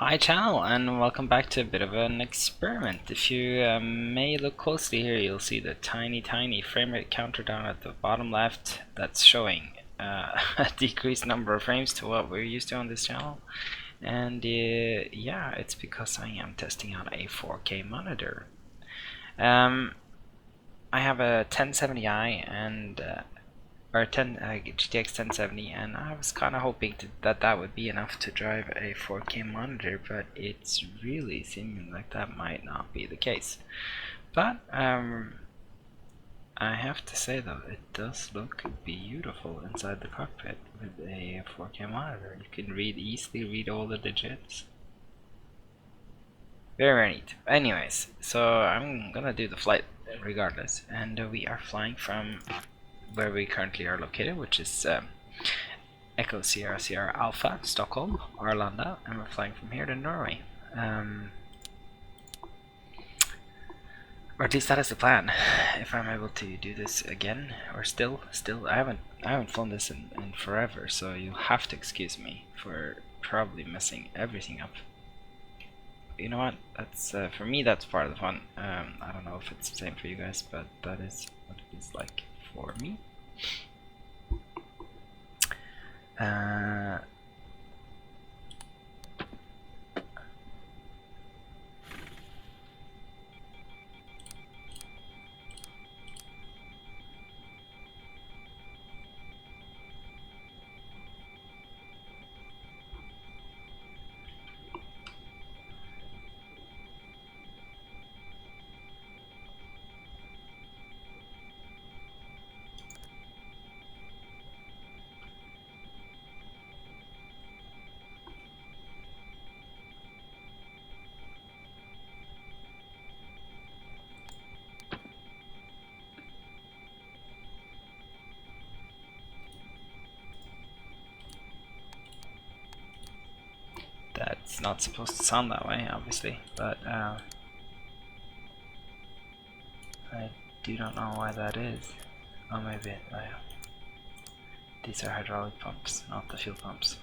Hi channel, and welcome back to a bit of an experiment. If you may look closely here, you'll see the tiny frame rate counter down at the bottom left that's showing a decreased number of frames to what we're used to on this channel. And yeah, it's because I am testing out a 4K monitor. I have a 1070i and or GTX 1070, and I was kind of hoping that would be enough to drive a 4K monitor, but it's really seeming like that might not be the case. But I have to say though, it does look beautiful inside the cockpit with a 4K monitor. You can easily read all the digits. Very neat. Anyways, so I'm gonna do the flight regardless, and we are flying from where we currently are located, which is Echo Sierra Sierra Alpha, Stockholm, Arlanda, and we're flying from here to Norway. Or at least that is the plan. If I'm able to do this again, or still, I haven't flown this in forever, so you'll have to excuse me for probably messing everything up. You know what? That's for me. That's part of the fun. I don't know if it's the same for you guys, but that is what it is like for me. That's not supposed to sound that way, obviously, but I do not know why that is. Oh, maybe these are hydraulic pumps, not the fuel pumps.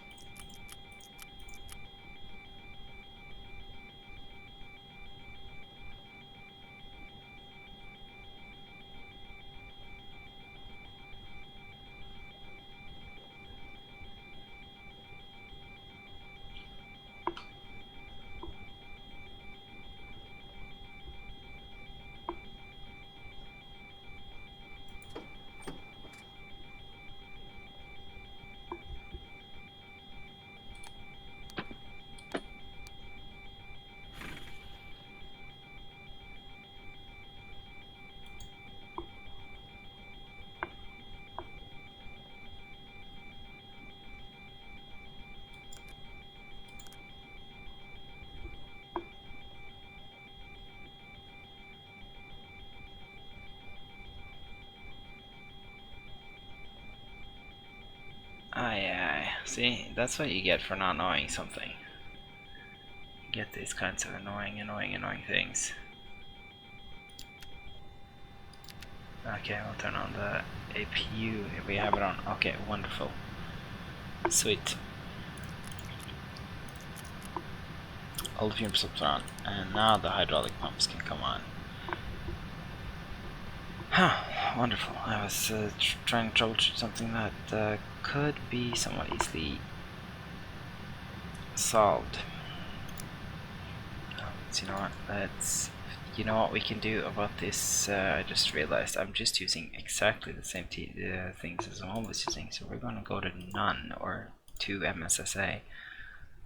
See, that's what you get for not knowing something. You get these kinds of annoying things. Okay, we'll turn on the APU if we have it on. Okay, wonderful. Sweet. All the fume pumps are on, and now the hydraulic pumps can come on. Huh, wonderful. I was trying to troubleshoot something that could be somewhat easily solved. So you know what we can do about this. I just realized I'm just using exactly the same things as I'm always using, so we're going to go to none or to MSSA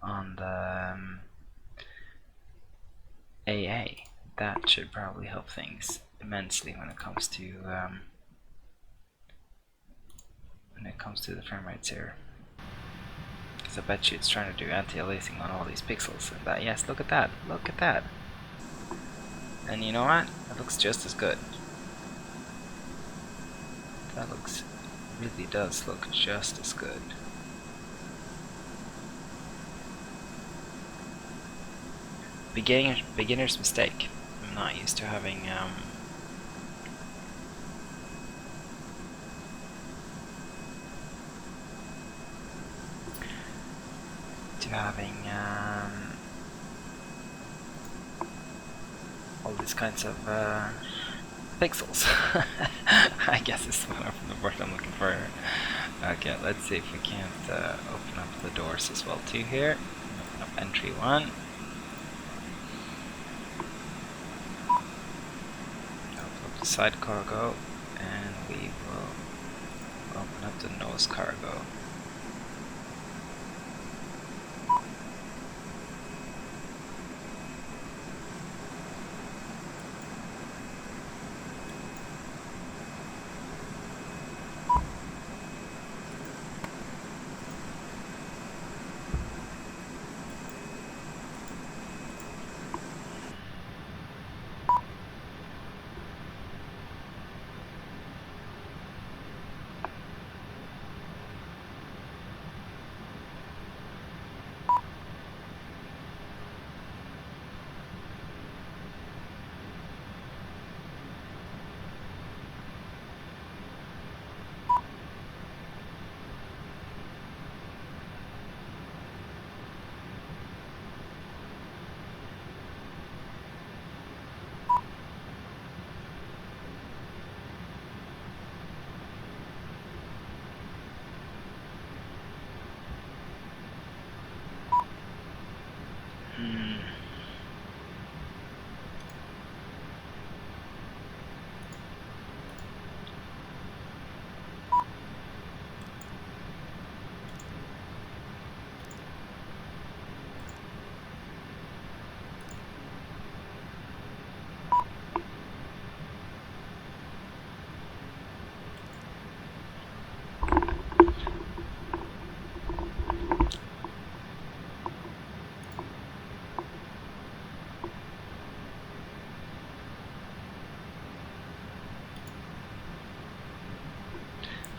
on the AA. That should probably help things immensely when it comes to the frame rates here. I bet you it's trying to do anti-aliasing on all these pixels, and that, yes, look at that, and you know what, it looks just as good. That really does look just as good. Beginner's mistake. I'm not used to having all these kinds of pixels. I guess it's the word I'm looking for. Okay, let's see if we can't open up the doors as well too here. Open up entry 1. Open up the side cargo, and we will open up the nose cargo.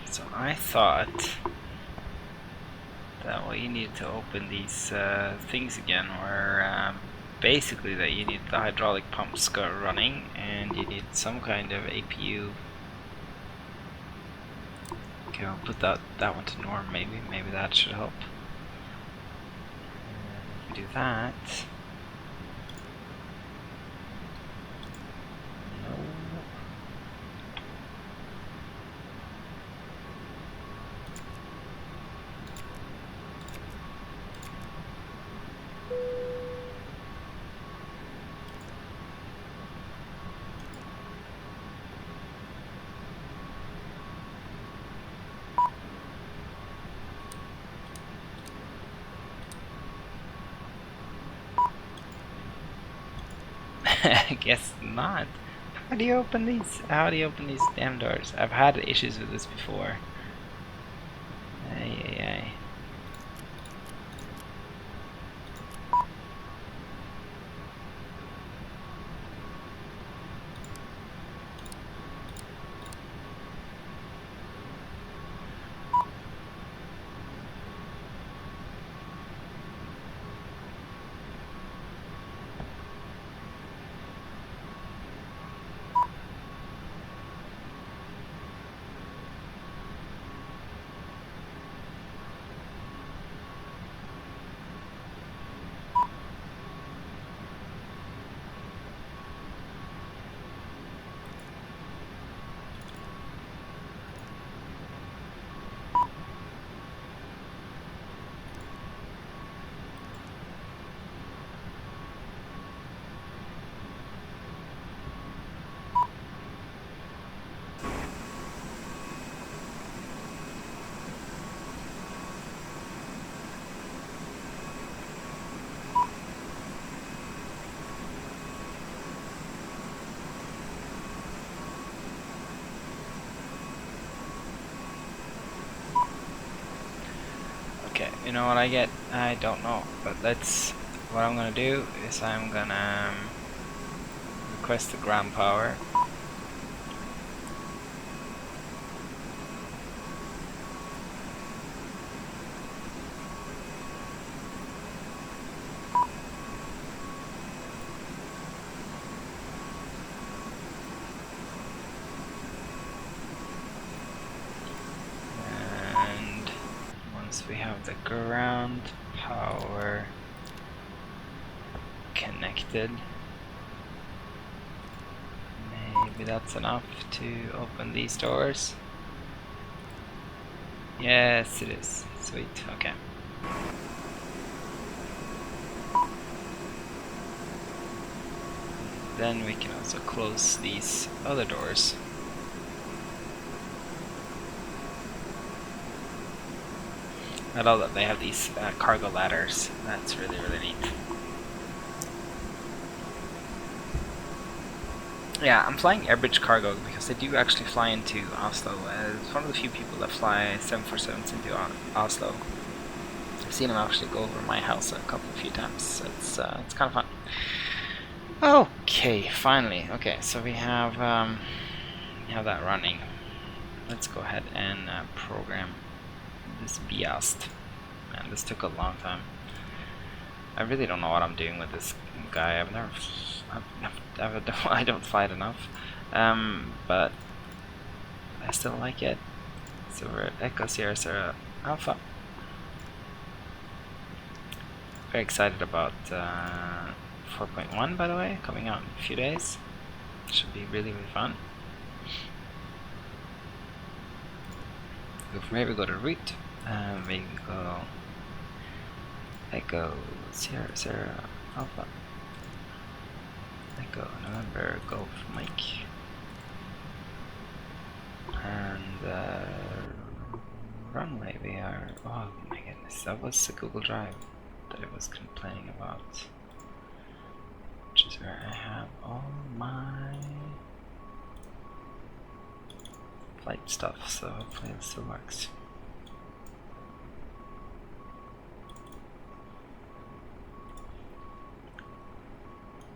So I thought that what you need to open these things again were basically that you need the hydraulic pumps running, and you need some kind of APU. Okay, I'll put that one to norm. Maybe that should help. Do that. I guess not. How do you open these? How do you open these damn doors? I've had issues with this before. Ay. Okay, you know what I get? I don't know, but what I'm gonna do is I'm gonna request the ground power. We have the ground power connected. Maybe that's enough to open these doors. Yes, it is. Sweet, okay. Then we can also close these other doors. I love that they have these cargo ladders. That's really, really neat. Yeah, I'm flying Airbridge Cargo because they do actually fly into Oslo. It's one of the few people that fly 747s into Oslo. I've seen them actually go over my house a few times. It's kind of fun. Okay, finally. Okay, so we have that running. Let's go ahead and program this BIAST. Man, this took a long time. I really don't know what I'm doing with this guy. I don't fly it enough, but I still like it. So we're at Echo Sierra Sierra Alpha. Very excited about 4.1, by the way, coming out in a few days. Should be really, really fun. From here we go to route. We go Echo Sierra Sierra Alpha. Echo November Golf Mike. And runway we are. Oh my goodness, that was the Google Drive that I was complaining about, which is where I have all my flight stuff, so hopefully it still works.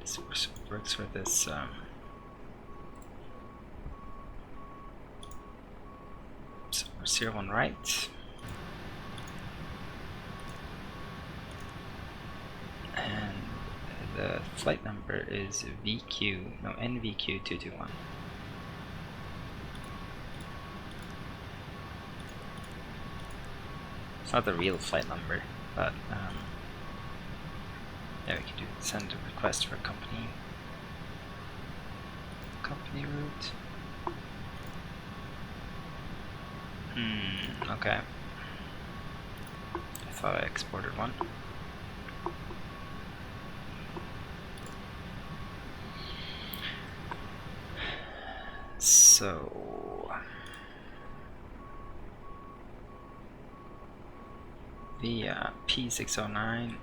This works for this so we're 01 right, and the flight number is NVQ221. It's not the real flight number, but yeah, we can do send a request for company route. Okay. I thought I exported one. So via P609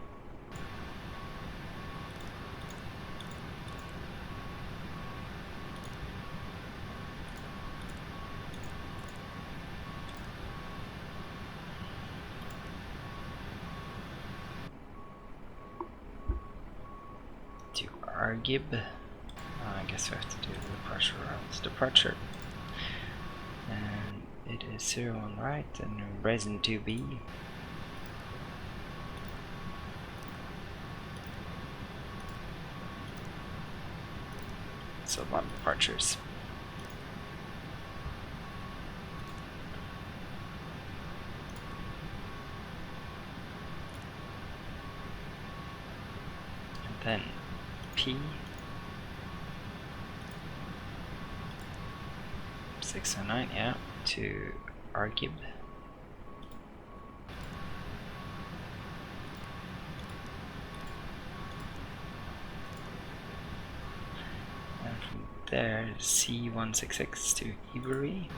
to Argib. I guess we have to do the departure routes. Departure. And it is 01 right and resin 2B. So a lot of departures. And then P 609, yeah, to Argib. And from there, C166 to Ivory.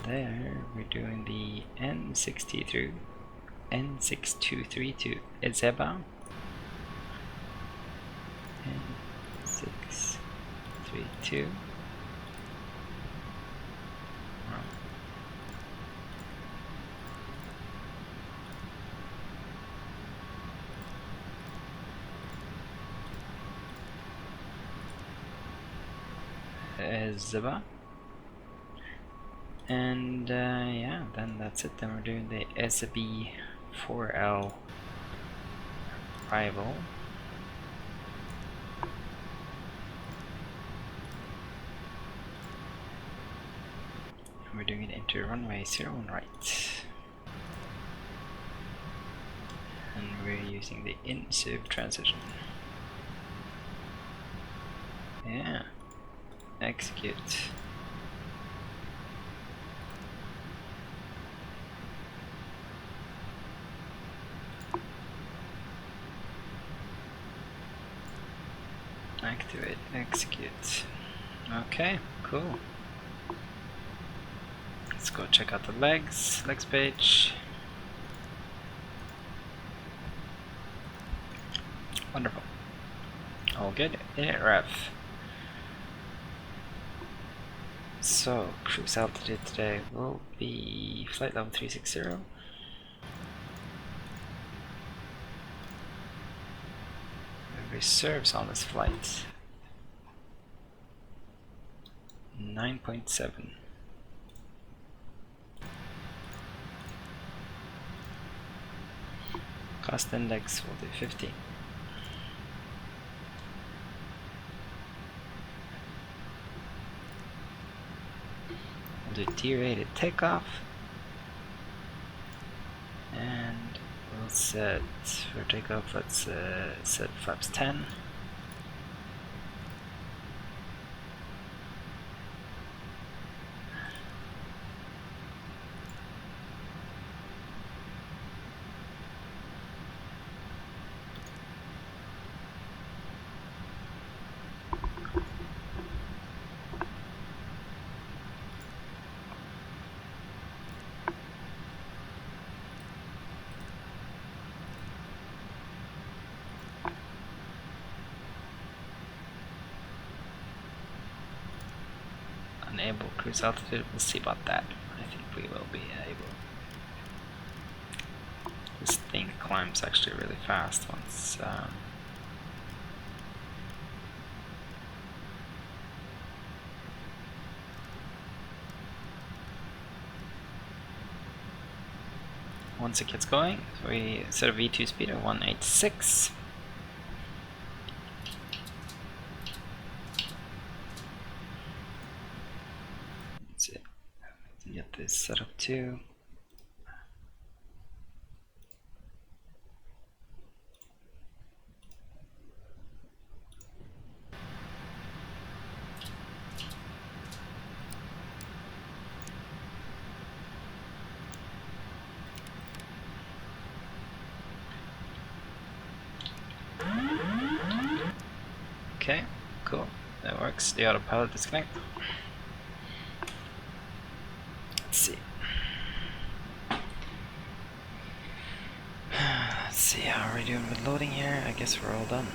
There, we're doing the N623 to Ezeba. N632. Ezeba. And yeah, then that's it. Then we're doing the SB 4L arrival. doing it into runway 01 right. And we're using the in-sieve transition. Yeah. Execute. Activate, execute. Okay, cool. Let's go check out the legs page. Wonderful. All good. Init ref. So, cruise altitude today will be flight level 360. Reserves on this flight 9.7. Cost index will do 15. We'll do derated takeoff, and we'll set for takeoff, let's set flaps 10. Enable cruise altitude, we'll see about that. I think we will be able. This thing climbs actually really fast once it gets going. So we set a V2 speed of 186. Get this set up too. Okay, cool. That works. The autopilot disconnect. Let's see. Let's see how we're doing with loading here. I guess we're all done.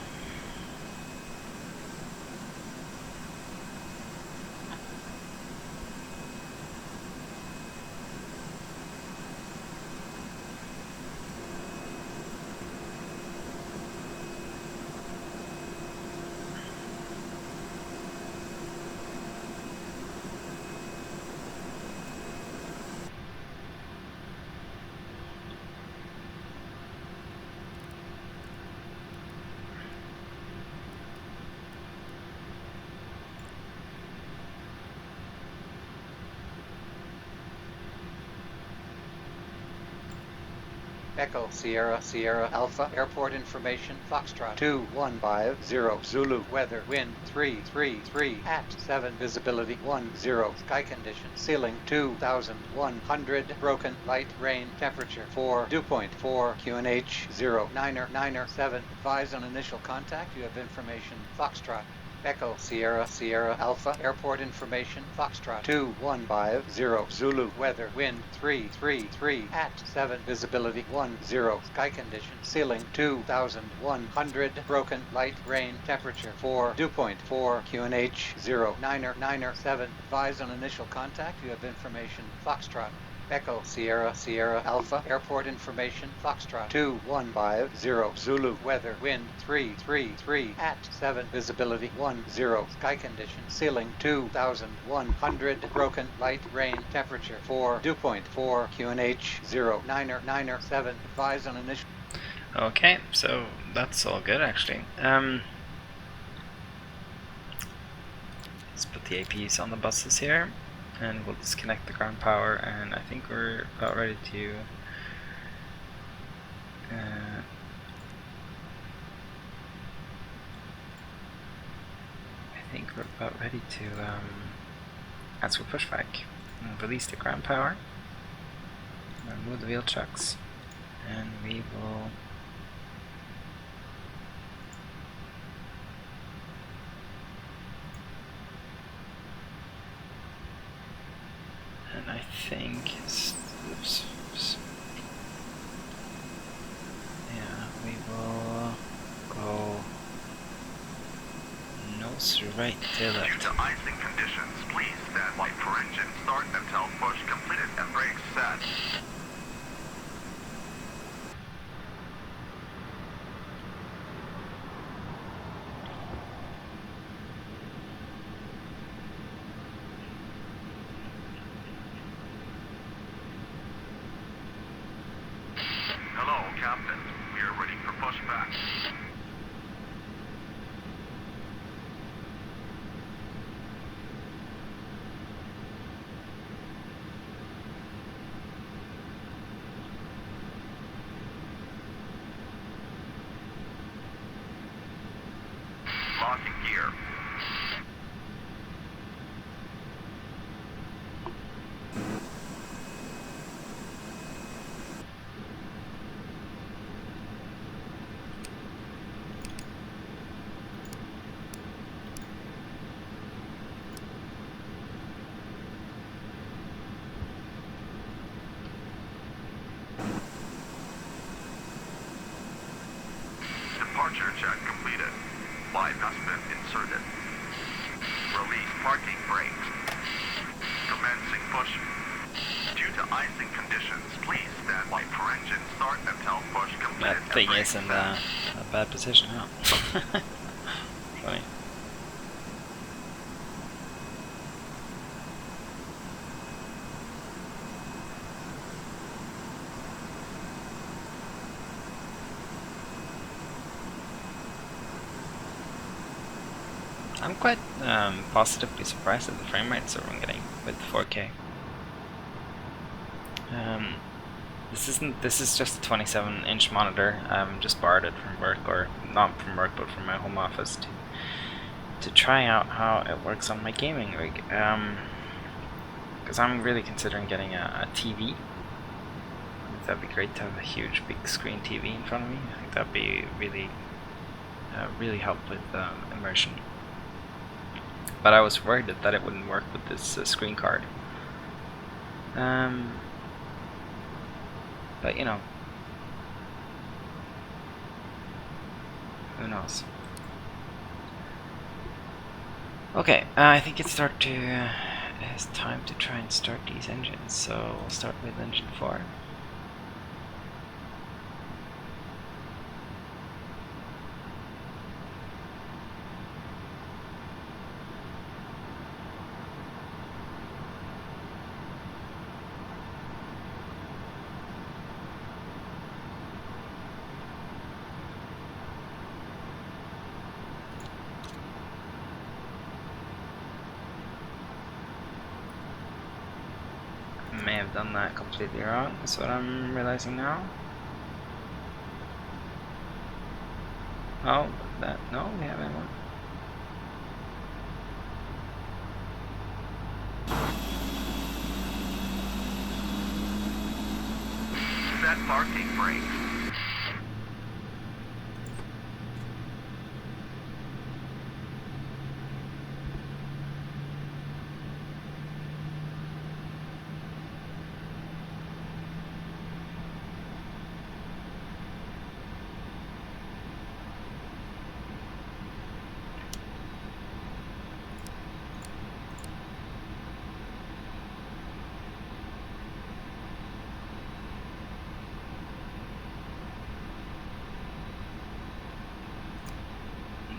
Echo Sierra Sierra Alpha Airport Information Foxtrot 2150 Zulu Weather Wind 333 at 7 Visibility 10 Sky Condition Ceiling 2100 Broken Light Rain Temperature 4 Dew point 4 QNH 0997 Advise on initial contact. You have information Foxtrot Echo Sierra Sierra Alpha Airport Information Foxtrot 2150 Zulu Weather Wind 333 at 7 Visibility 10 Sky Condition Ceiling 2100 Broken Light Rain Temperature 4 Dew point 4 QNH 0997 Advise on initial contact. You have information Foxtrot Echo Sierra Sierra Alpha Airport Information Foxtrot 2150 Zulu Weather Wind 333 at 7 Visibility 10 Sky Condition Ceiling 2100 Broken Light Rain Temperature 4 Dew point 4 QNH 0997 Advise on initial. Okay, so that's all good actually. Let's put the APs on the buses here. and we'll disconnect the ground power, and I think we're about ready to ask for pushback and release the ground power, remove the wheel chucks, and we will I think yeah, we will go nose right to left. Due to icing conditions, please stand by for engine start until push completed and brakes set. Hello, Captain. We are ready for pushback. Locking gear. Departure check completed. Live has been inserted. Release parking brakes. Commencing push. Due to icing conditions, please stand by for engine start until push completed. That thing is in a bad position now. Funny. I'm quite positively surprised at the frame rates that we're getting with 4K. This is just a 27-inch monitor. Just borrowed it from work, or not from work, but from my home office to try out how it works on my gaming rig. Because I'm really considering getting a TV. I think that'd be great to have a huge big screen TV in front of me. I think that'd be really help with immersion. But I was worried that it wouldn't work with this screen card. But you know, who knows? Okay, I think it's time to try and start these engines. So we'll start with engine 4. May have done that completely wrong, that's what I'm realizing now. Oh, no, we haven't one. Set parking brakes.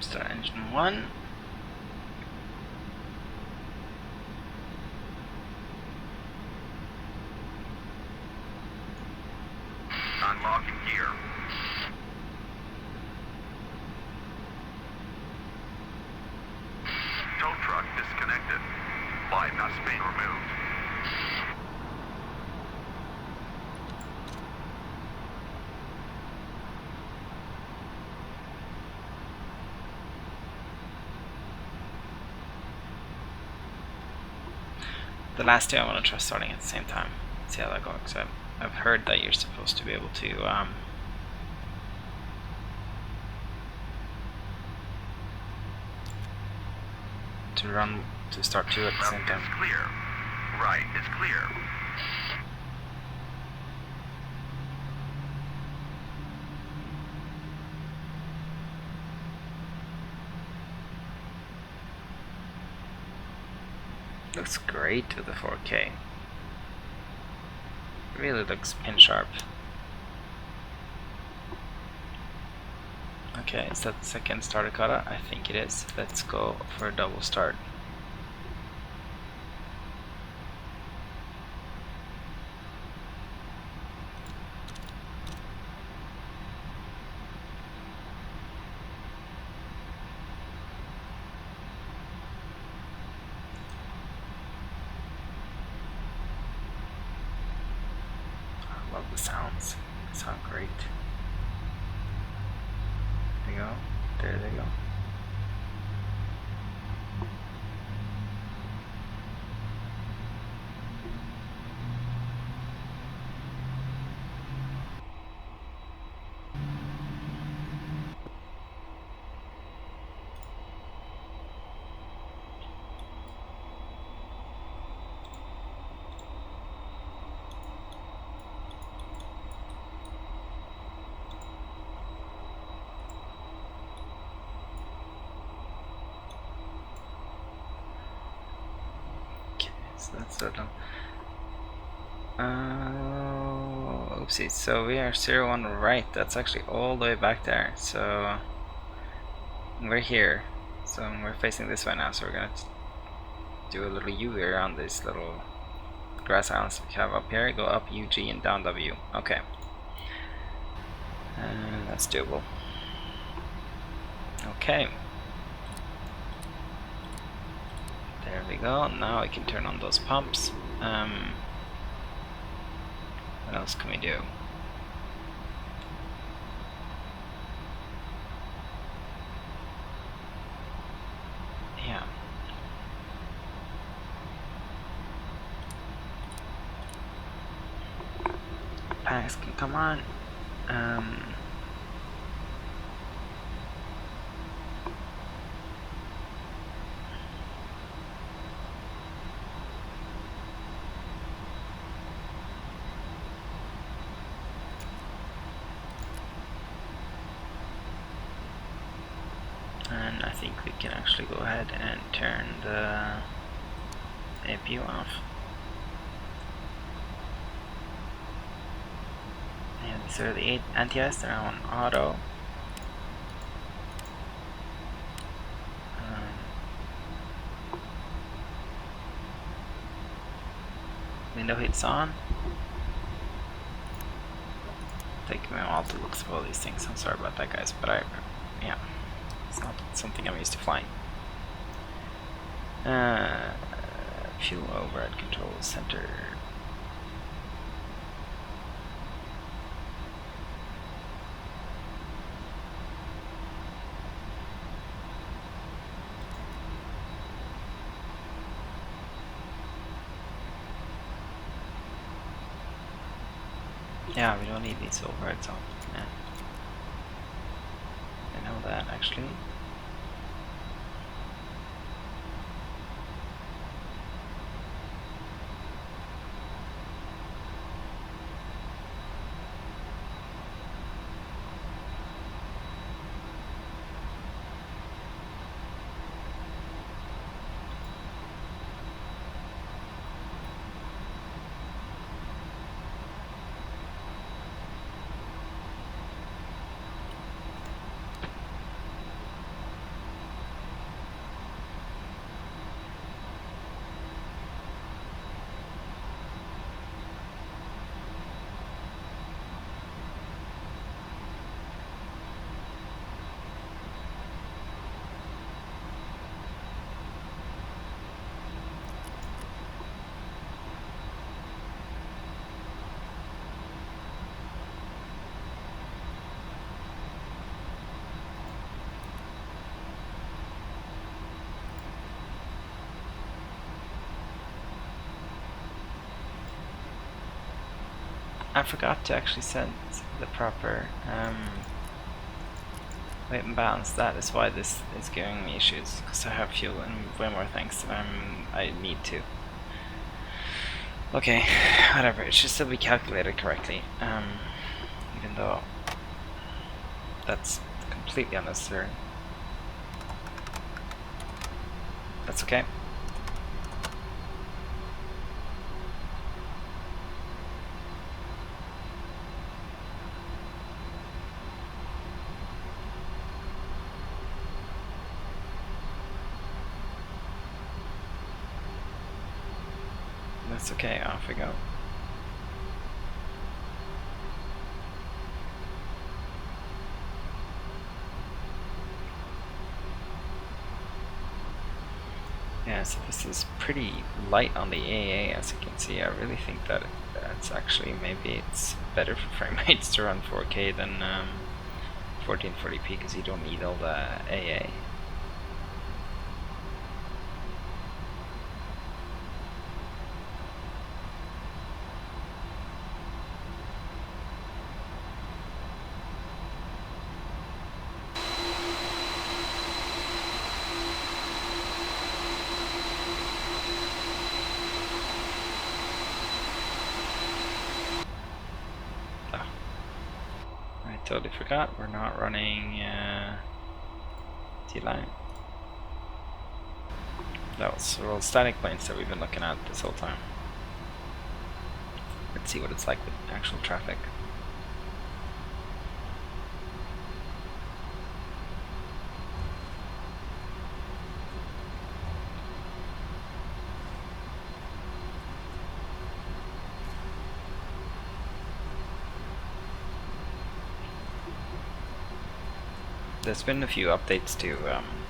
Start engine 1. Unlocking gear. Tow truck disconnected. Bypassing space removed. The last two I want to try starting at the same time. See how that goes. I've heard that you're supposed to be able to start two at the same time. Is clear. Right is clear. Looks great with the 4K. Really looks pin sharp. Okay, is that the second starter kata? I think it is. Let's go for a double start. I love the sounds. They sound great. There they go. There they go. So that's that one. Oopsies. So we are 0-1 right. That's actually all the way back there. So we're here. So we're facing this way now. So we're gonna do a little U here on these little grass islands we have up here. Go up UG and down W. Okay. That's doable. Okay. There we go. Now we can turn on those pumps. What else can we do? Yeah. Packs can come on. And I think we can actually go ahead and turn the APU off. And these are the 8 anti-ice, they're on auto. Window heat's on. Take me a while to look through all these things. I'm sorry about that, guys, but yeah. It's not something I'm used to flying. Fuel override control center. Yeah, we don't need these overrides on. Yeah. I know that actually. I forgot to actually set the proper weight and balance. That is why this is giving me issues, because I have fuel and way more things than I need to. Okay, whatever, it should still be calculated correctly, even though that's completely unnecessary. That's okay. That's okay, off we go. Yeah, so this is pretty light on the AA, as you can see. I really think that it's actually, maybe it's better for frame rates to run 4K than 1440p, because you don't need all the AA. Totally forgot, we're not running T-line. That was all static planes that we've been looking at this whole time. Let's see what it's like with actual traffic. There's been a few updates to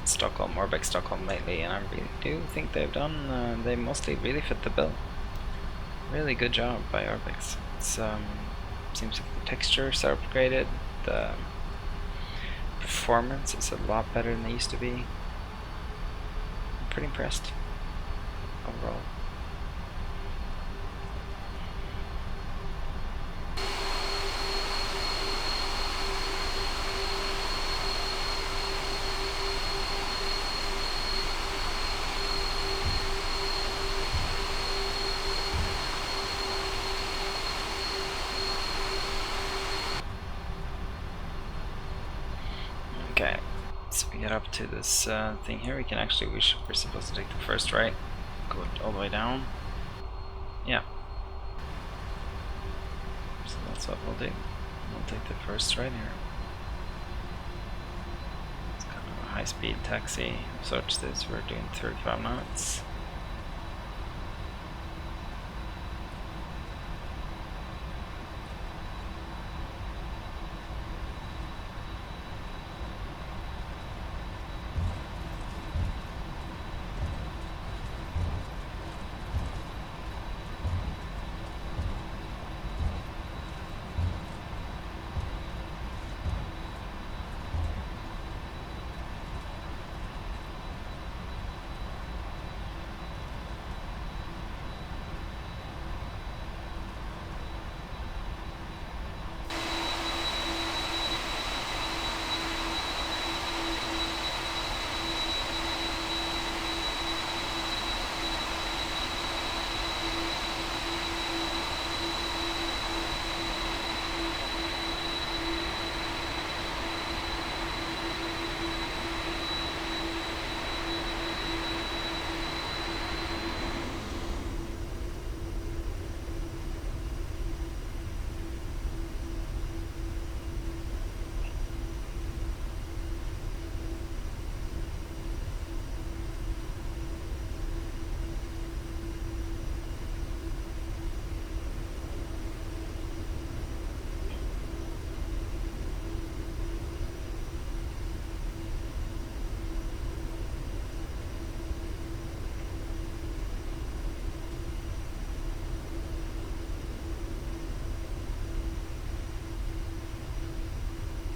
Stockholm, Orbx Stockholm lately, and I really do think they've done, they mostly really fit the bill. Really good job by Orbx. It's, seems like the textures are upgraded, the performance is a lot better than they used to be. I'm pretty impressed overall. Okay, so we get up to this thing here. We can actually, we're supposed to take the first right, go all the way down. Yeah. So that's what we'll do. We'll take the first right here. It's kind of a high-speed taxi. Such this, we're doing 35 knots.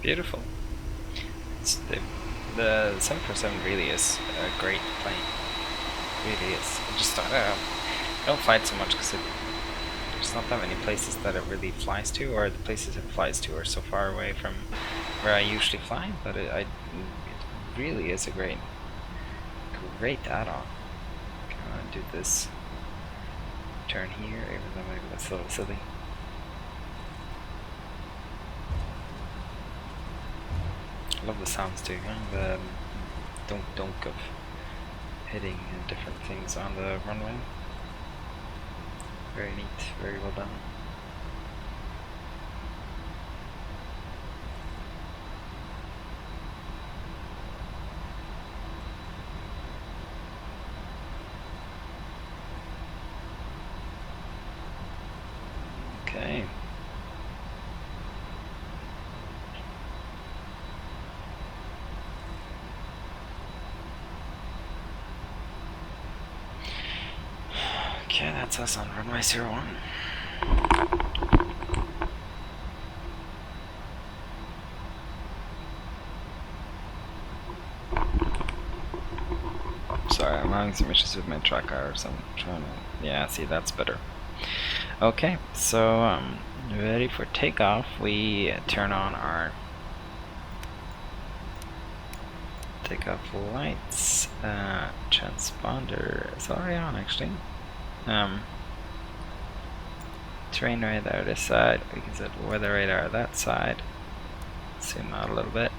Beautiful. It's the 747 really is a great plane. It really is. I just I don't fight so much because it there's not that many places that it really flies to, or the places it flies to are so far away from where I usually fly, but it really is a great add-on. Okay, I'm gonna do this turn here, even though maybe that's a little silly. I love the sounds too, the dunk of hitting different things on the runway. Very neat, very well done. Okay. Okay, that's us on runway 01. Sorry, I'm having some issues with my tracker, so I'm trying to... Yeah, see, that's better. Okay, so ready for takeoff. We turn on our takeoff lights. Transponder is already on, actually. Terrain radar this side. We can set weather radar that side. Zoom out a little bit.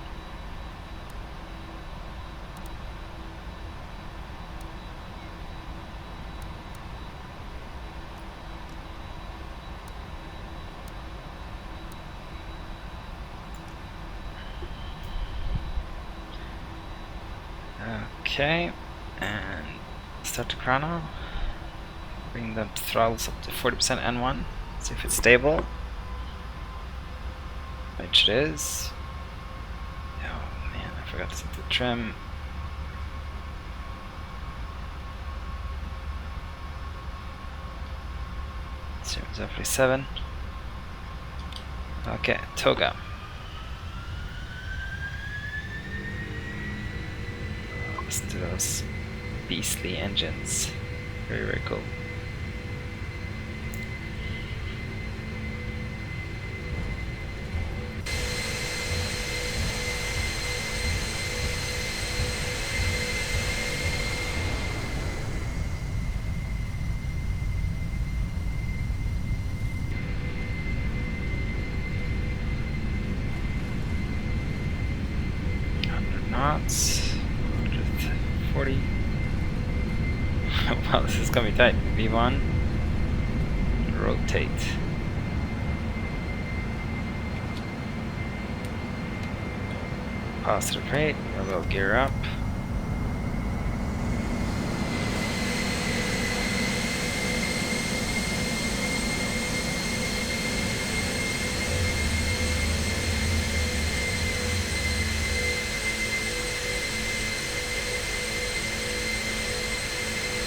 Okay, and start the chrono. Bring the throttles up to 40% N1. See if it's stable. Which it is. Oh man, I forgot to set the trim. Seems roughly 7. Okay, toga. Listen to those beastly engines. Very, very cool. Knots, 140. Wow, this is gonna be tight. V1, rotate. Positive rate, a little gear up.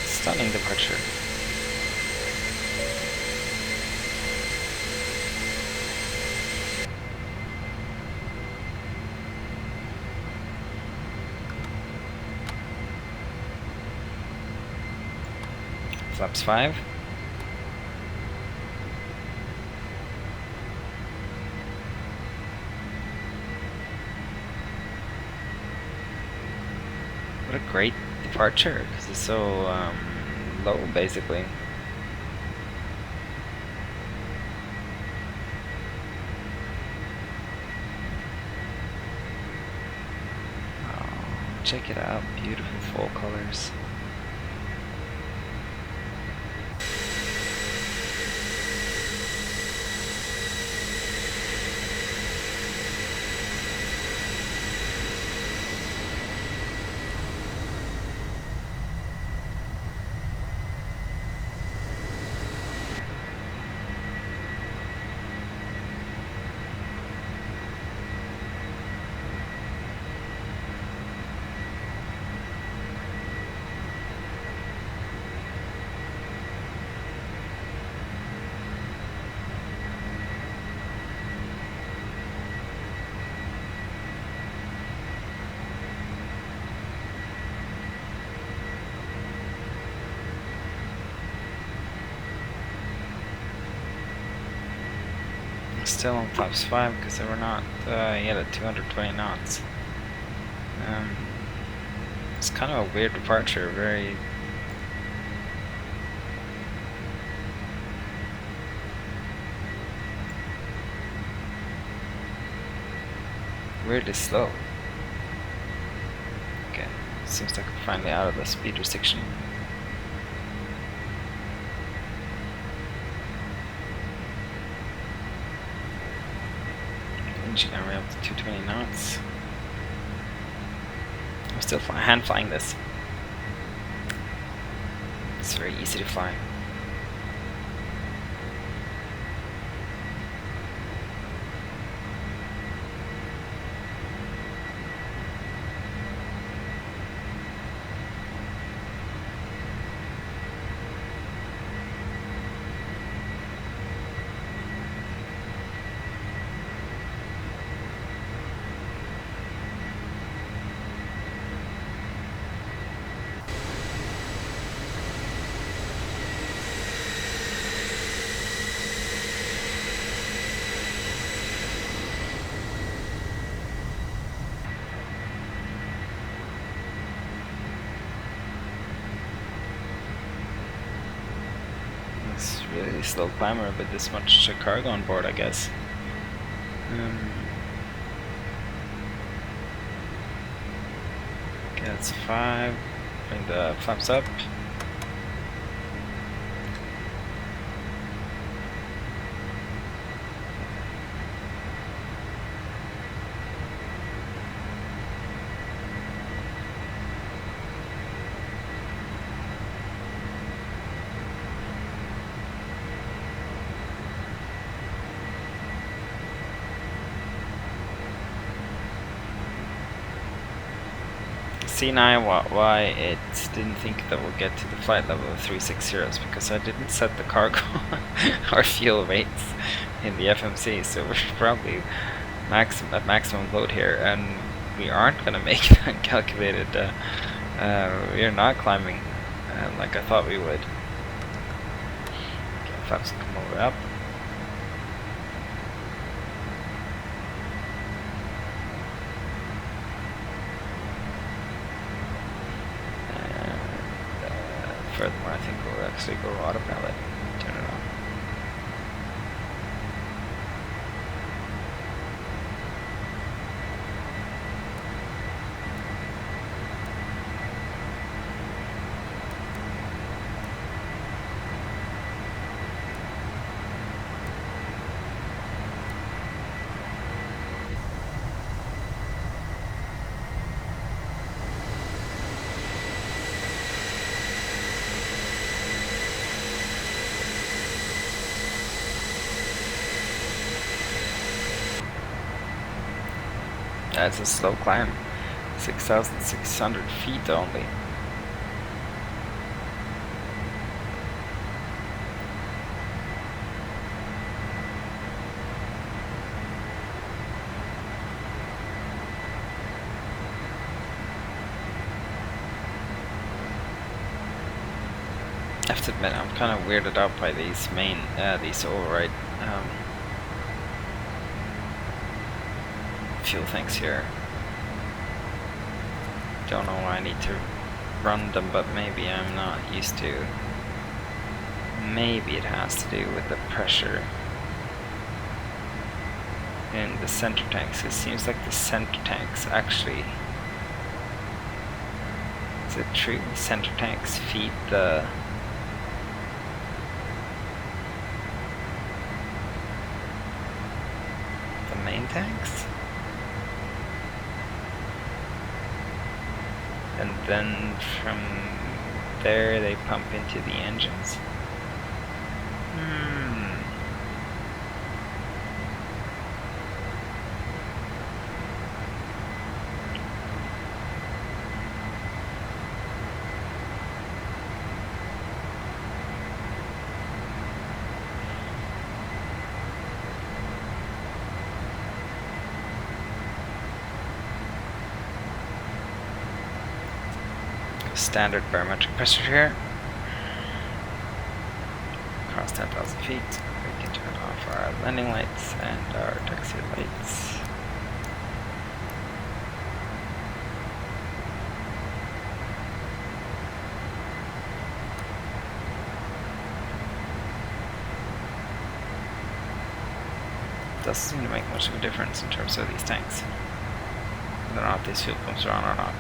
Stunning departure. Flaps 5. What a great departure, because it's so low, basically. Oh, check it out, beautiful fall colors. Still on flaps 5 because they were not yet at 220 knots. It's kind of a weird departure, very weirdly slow. Okay, seems like we're finally out of the speed restriction. Engine array up to 220 knots. I'm still hand flying this. It's very easy to fly. It's really slow climber with this much cargo on board, I guess. Okay, that's 5. Bring the flaps up. See now why it didn't think that we'll get to the flight level of 360s, because I didn't set the cargo or fuel rates in the FMC, so we're probably at maximum load here, and we aren't going to make that calculated. We are not climbing like I thought we would. Okay, flaps come over up. Furthermore, I think we'll actually go autopilot. Turn it on. That's a slow climb, 6,600 feet only. I have to admit, I'm kind of weirded out by these these override fuel things here. Don't know why I need to run them, but maybe I'm not used to. Maybe it has to do with the pressure in the center tanks. It seems like the center tanks actually, is it true? Center tanks feed the main tanks? And then from there they pump into the engines. Standard barometric pressure here. Across 10,000 feet. We can turn off our landing lights and our taxi lights. Doesn't seem to make much of a difference in terms of these tanks. Whether or not these fuel pumps are on or not.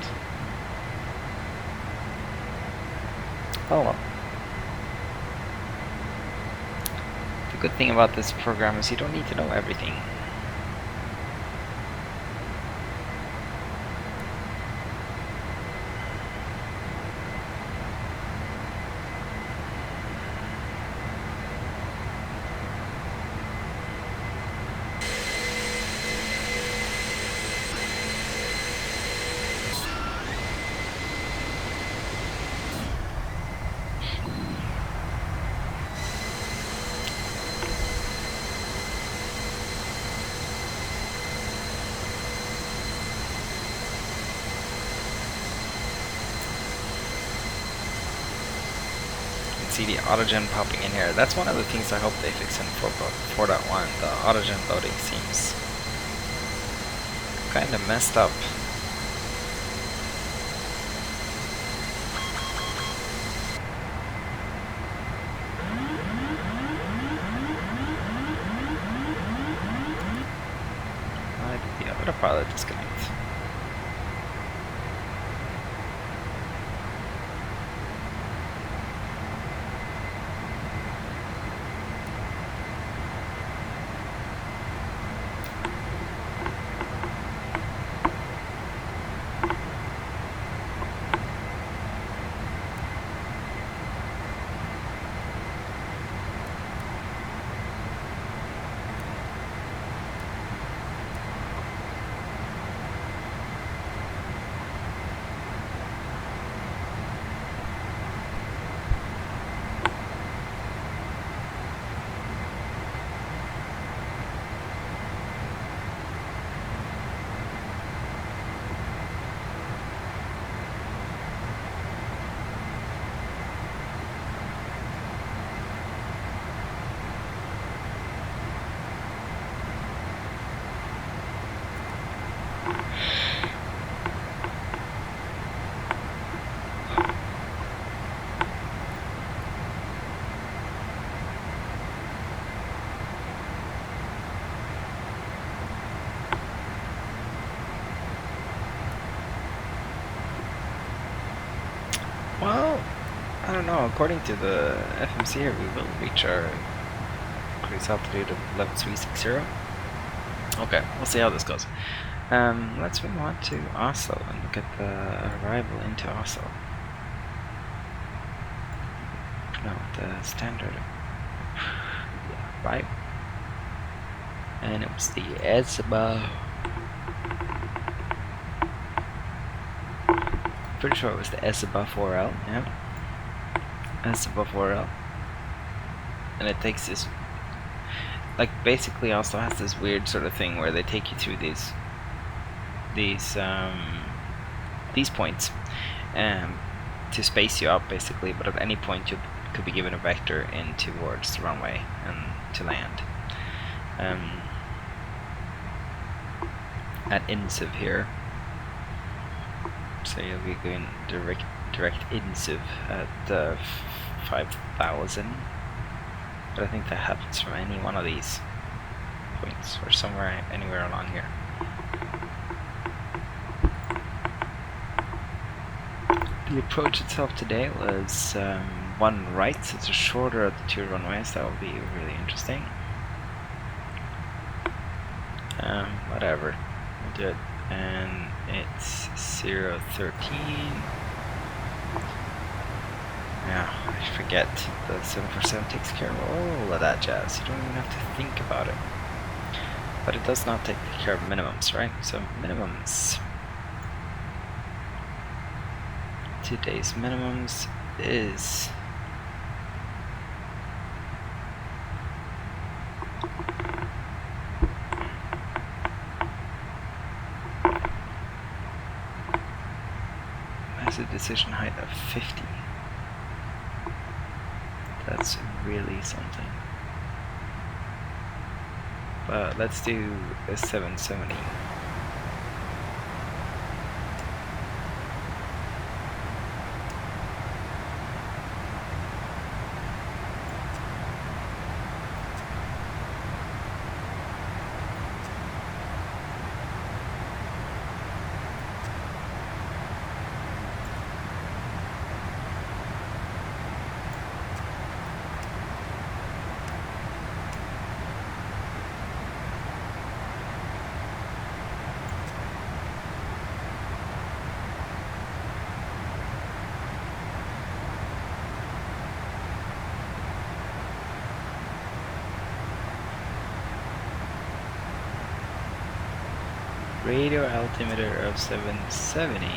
Oh well. The good thing about this program is you don't need to know everything. See the autogen popping in here. That's one of the things I hope they fix in 4.1. The autogen loading seems kind of messed up. Why did the autopilot disconnect? Well, I don't know. According to the FMC here, we will reach our cruise altitude of 11360. Okay, we'll see how this goes. Let's move on to Oslo and look at the arrival into Oslo. No, the standard. Yeah, right. And it was the ESSA. Pretty sure it was the ESSA 4L, yeah. ESSA 4L. And it takes this, like, basically also has this weird sort of thing where they take you through these points to space you out basically, but at any point you could be given a vector in towards the runway and to land. At INSIV here. So you'll be going direct INSIV at 5,000, but I think that happens from any one of these points or somewhere anywhere along here. The approach itself today was one right, so it's a shorter of the two runways. That will be really interesting. Whatever, we'll do it. And it's 013. Yeah, I forget. The 747 takes care of all of that jazz. You don't even have to think about it. But it does not take care of minimums, right? So minimums. Today's minimums is has a decision height of 50. That's really something. But let's do a 770. Radio altimeter of 770.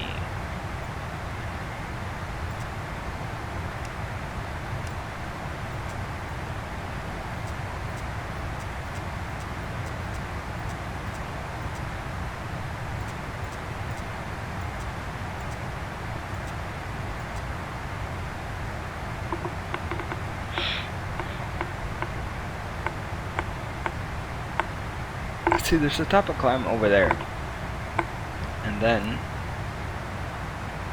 See, there's a top of climb over there. And then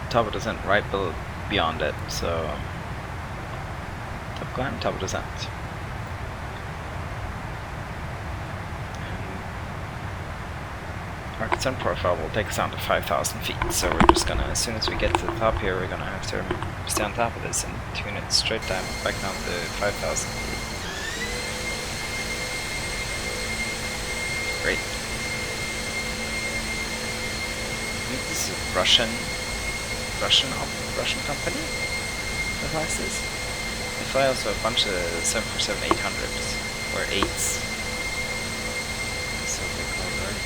top of descent right beyond it, so top climb, top of descent. Our descent profile will take us down to 5,000 feet, so we're just gonna, as soon as we get to the top here, we're gonna have to stay on top of this and tune it straight down, back down to 5,000 feet. Great. I think this is a Russian company that flies this. They fly also a bunch of 747-800s or 8s. That's what they call it, right?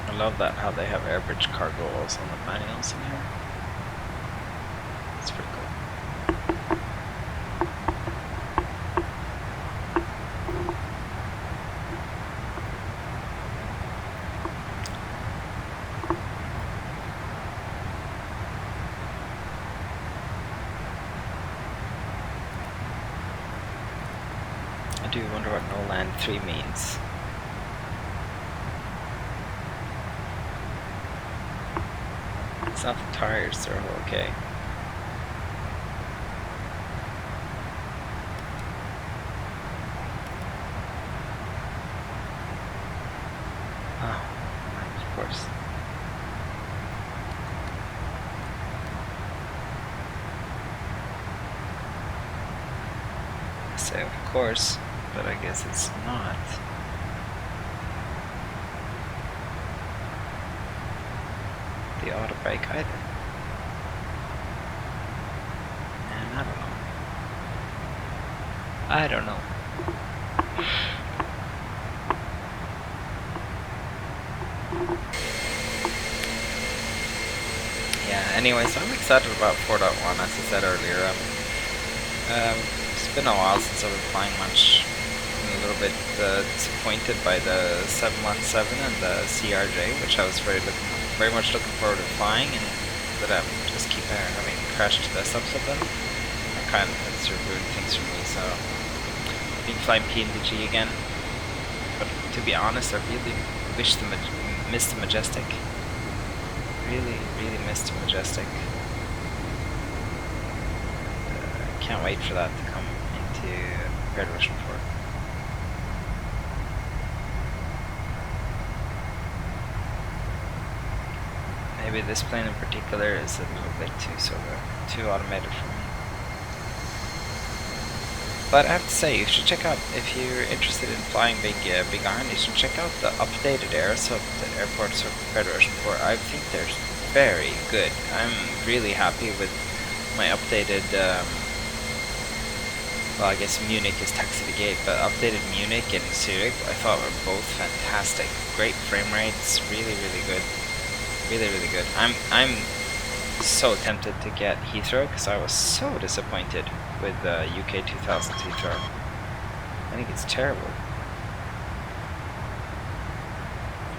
I love that how they have airbridge cargo also on the manuals in here. It's pretty cool. I do wonder what no land 3 means. It's not the tires, they're all okay. Oh, of course. I say of course, but I guess it's not. The auto brake either. And I don't know. Yeah, anyway, so I'm excited about 4.1, as I said earlier. It's been a while since I've been flying much. I'm a little bit disappointed by the 717 and the CRJ, which I was very much looking forward to flying, and that I'm just keep having crash test ups of them. It's ruined things for me, so I've been flying PMDG again. But to be honest, I really wish missed the Majestic. Really missed the Majestic. Can't wait for that to come into paired version 4. Maybe this plane in particular is a little bit too automated for me. But I have to say, you should check out, if you're interested in flying big iron, you should check out the updated ESSA, the Airport Support version 4. I think they're very good. I'm really happy with my updated, well, I guess Munich is taxi to gate, but updated Munich and Zurich I thought were both fantastic. Great frame rates, really good. Really good. I'm so tempted to get Heathrow because I was so disappointed with UK 2000 Heathrow. I think it's terrible.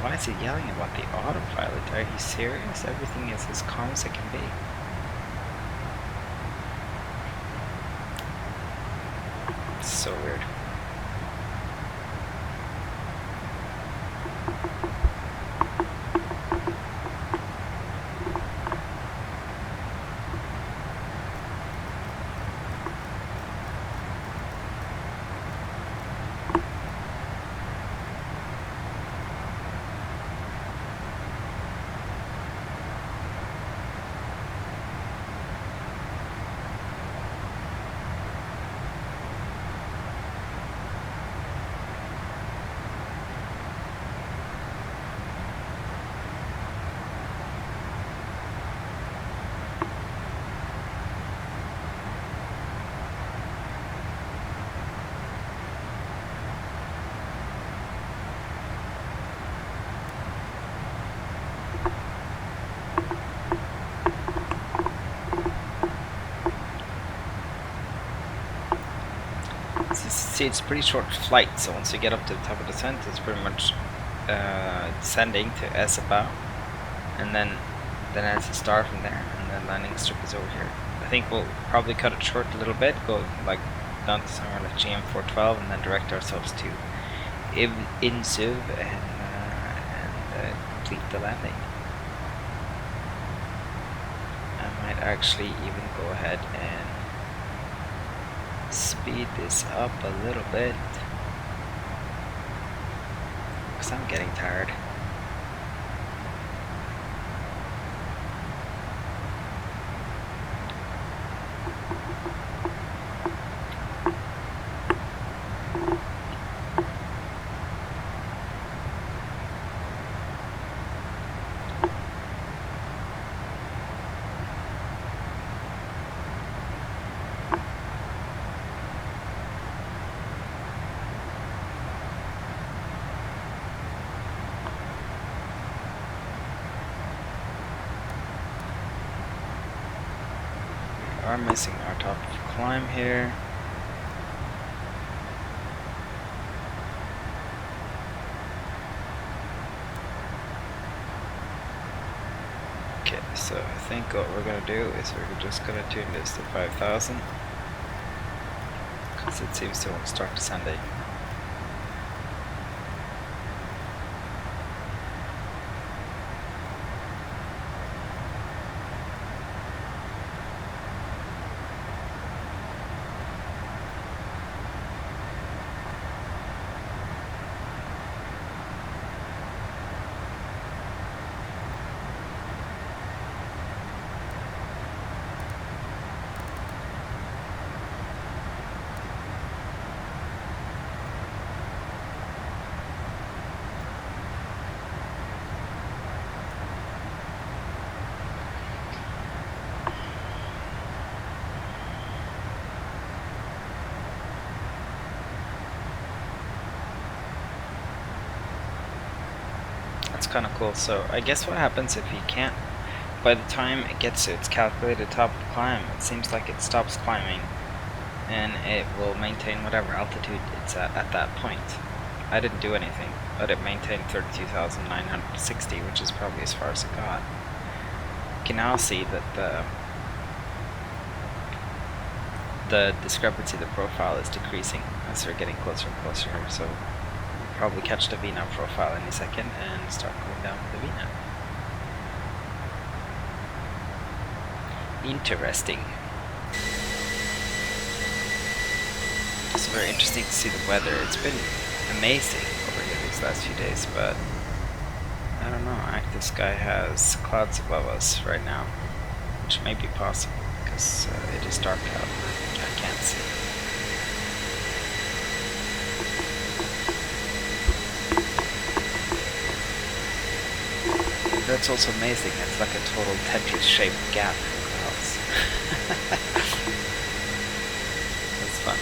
Why is he yelling about the autopilot? Are you serious? Everything is as calm as it can be. It's so weird. See, it's pretty short flight, so once you get up to the top of the descent, it's pretty much descending to ESSA, and then it's a star from there, and then landing strip is over here. I think we'll probably cut it short a little bit, go like down to somewhere like GM 412, and then direct ourselves to Insuv and complete the landing. I might actually even go ahead and speed this up a little bit because I'm getting tired. Are missing our top of climb here. Okay, so I think what we're gonna do is we're just gonna tune this to 5000 because it seems to want to start descending. That's kind of cool. So I guess what happens if you can't, by the time it gets to its calculated top of the climb, it seems like it stops climbing and it will maintain whatever altitude it's at that point. I didn't do anything, but it maintained 32,960, which is probably as far as it got. You can now see that the discrepancy, the profile is decreasing as we're getting closer and closer here. So probably catch the VNAV profile any second and start going down with the VNAV. Interesting. It's very interesting to see the weather. It's been amazing over here these last few days, but I don't know, active sky has clouds above us right now, which may be possible because it is dark out. I can't see. That's also amazing. It's like a total Tetris-shaped gap in the clouds. That's funny.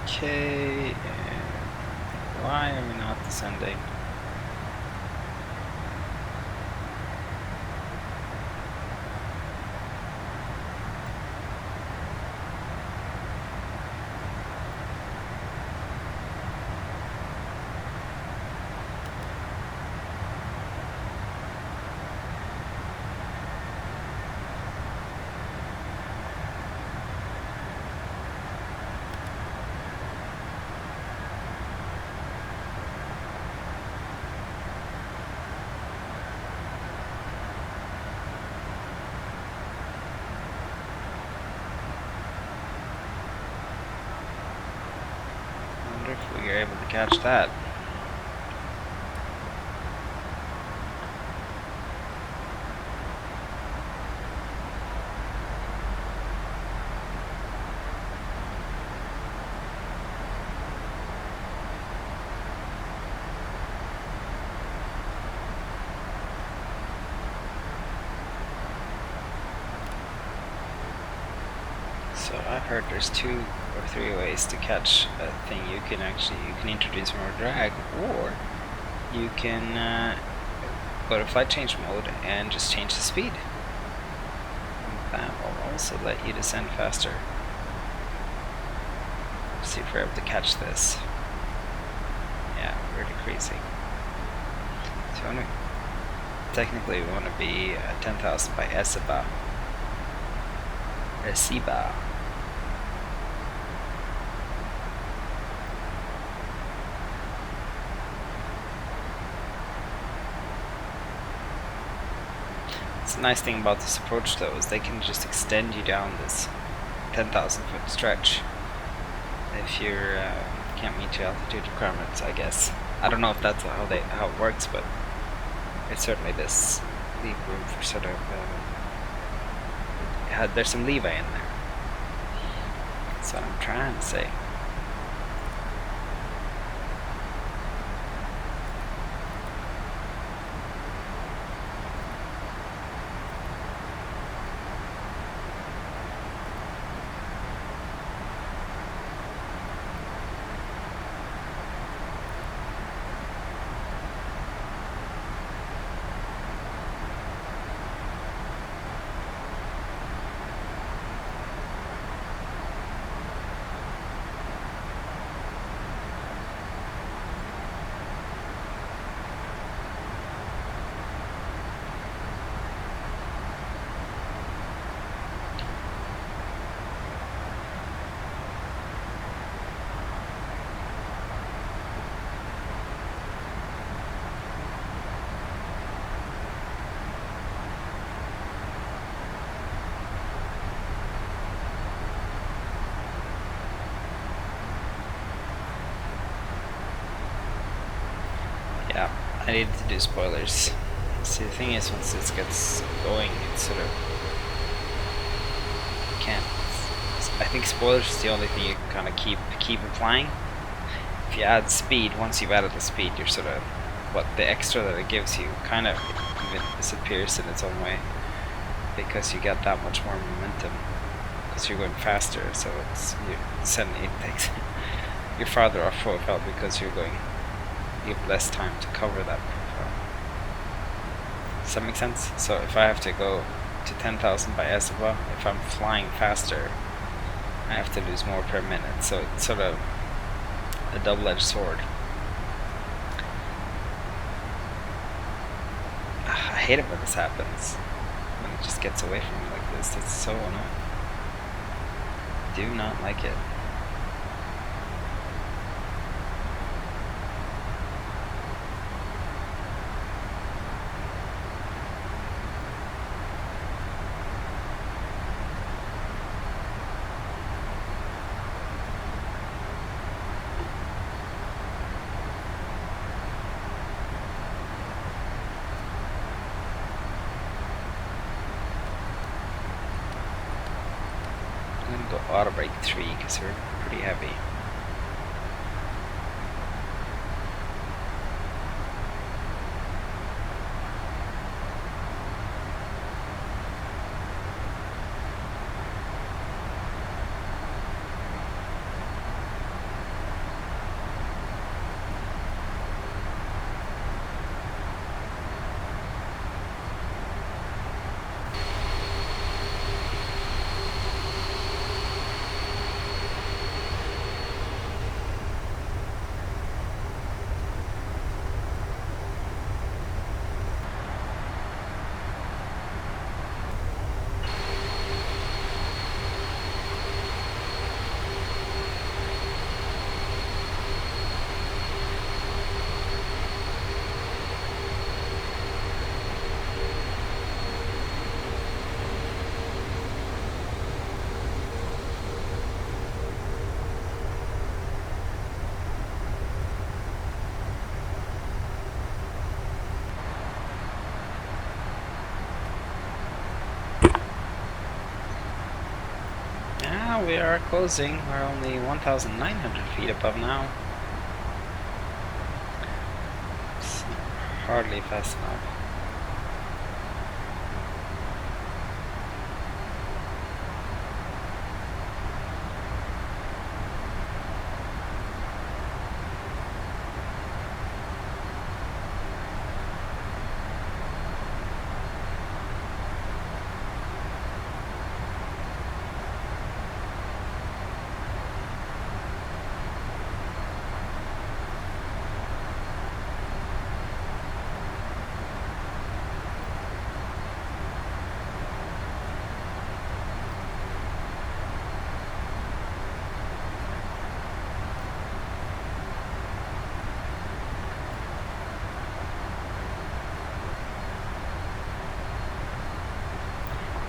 Okay, and why are we not descending? If we are able to catch that. So I've heard there's 2 or 3 ways to catch a thing. You can introduce more drag, or you can go to flight change mode and just change the speed. And that will also let you descend faster. Let's see if we're able to catch this. Yeah, we're decreasing. So technically we want to be 10,000 by ESSA. The nice thing about this approach though is they can just extend you down this 10,000 foot stretch if you can't meet your altitude requirements, I guess. I don't know if that's how it works, but it's certainly this leave room for sort of there's some leeway in there. That's what I'm trying to say. Yeah, I needed to do spoilers. See, the thing is, once this gets going, it's sort of can't. I think spoilers is the only thing you can kind of keep applying. If you add speed, once you've added the speed, you're sort of the extra that it gives you kind of even disappears in its own way, because you get that much more momentum because you're going faster. So it's you're farther off profile because you have less time to cover that profile. Does that make sense? So if I have to go to 10,000 by ESSA, if I'm flying faster, I have to lose more per minute. So it's sort of a double-edged sword. I hate it when this happens. When it just gets away from me like this. It's so annoying. Do not like it. auto brake 3 because we're pretty heavy. We are closing. We're only 1,900 feet above now. It's hardly fast enough.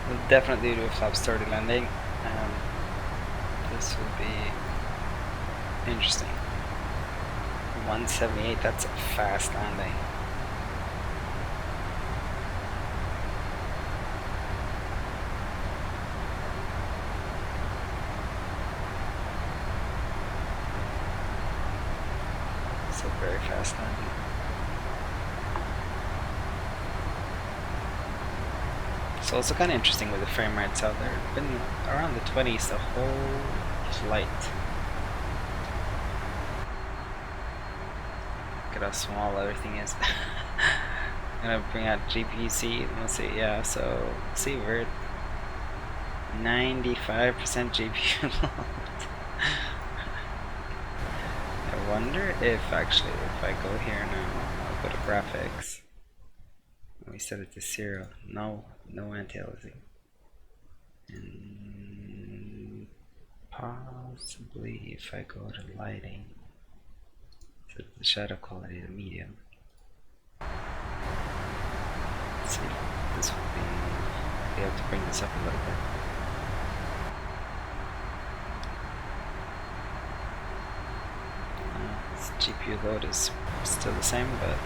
We'll definitely do a flaps 30 landing. This will be interesting. 178, that's a fast landing. It's a very fast landing. It's also kind of interesting with the frame rates out there. It's been around the 20s the whole flight. Look at how small everything is. I'm gonna bring out GPC. Let's see, yeah, so see, we're at 95% GPU load. I wonder if actually, if I go here now, I'll go to graphics. We set it to 0. No anti-aliasing. And possibly if I go to lighting, set the shadow quality to medium. Let's see, this would be able to bring this up a little bit. This GPU load is still the same, but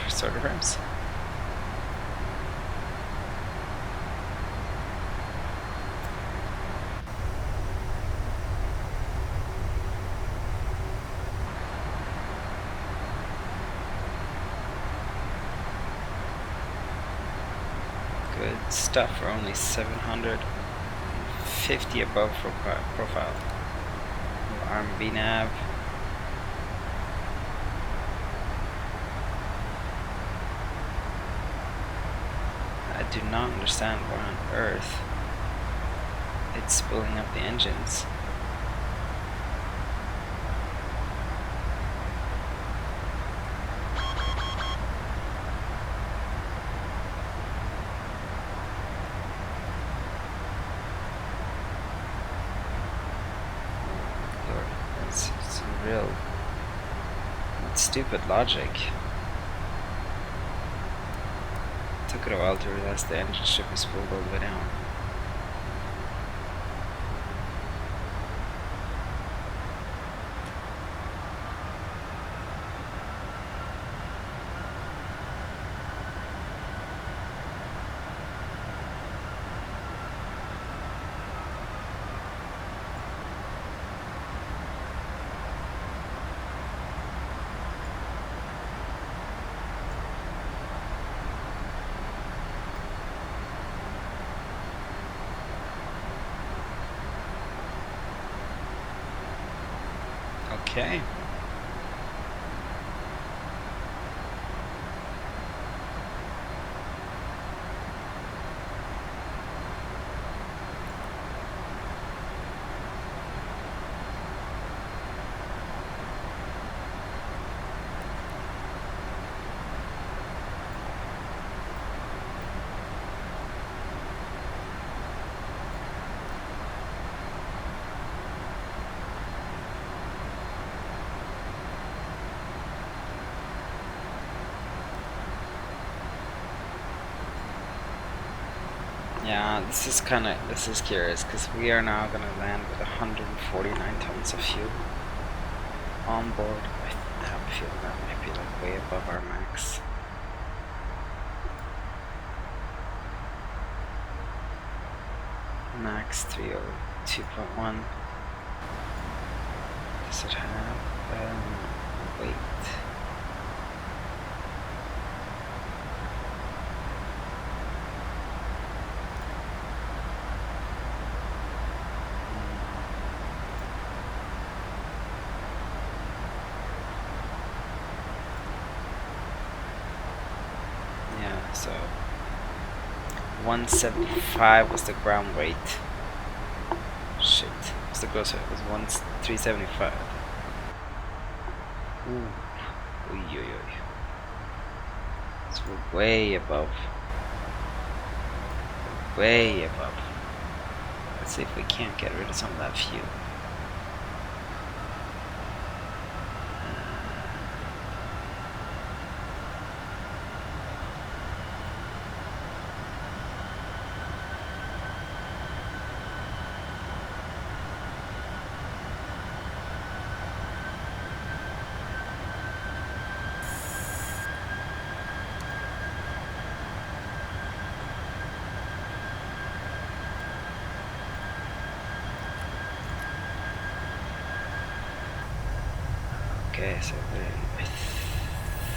for starter frames. Good stuff. We're only 750 above profile. RMB nav. I do not understand why on earth it's spooling up the engines. It's real stupid logic. Took it a while to realize the engine strip is pulled all the way down. Okay. Yeah, this is curious because we are now gonna land with 149 tons of fuel on board. I have a feeling that might be like way above our max. Max 302.1. Does it have weight? So 175 was the ground weight. Shit, what's the gross weight? It was 375. Ooh, oy, oy, oy. So we're way above. Way above. Let's see if we can't get rid of some of that fuel. Okay, so I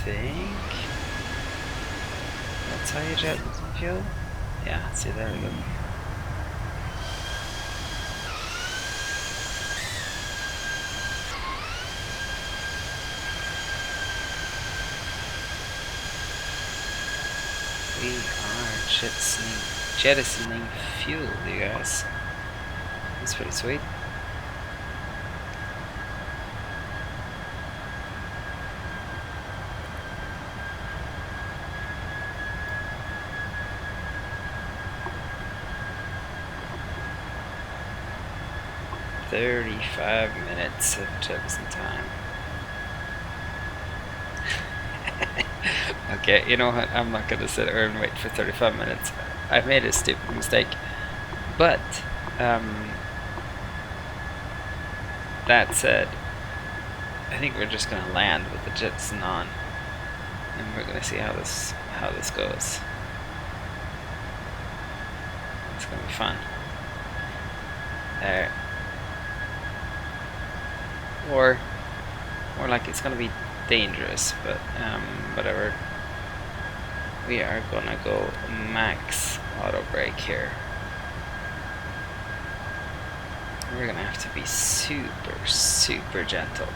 think that's how you jet some fuel. Yeah, see, there we go. We are jettisoning fuel, you guys. That's pretty sweet. "35 minutes of jettison time." Okay, you know what? I'm not gonna sit there and wait for 35 minutes. I made a stupid mistake. But, that said, I think we're just gonna land with the jettison on, and we're gonna see how this goes. It's gonna be fun. There. Or like it's gonna be dangerous, but whatever. We are gonna go max auto brake here. We're gonna have to be super gentle.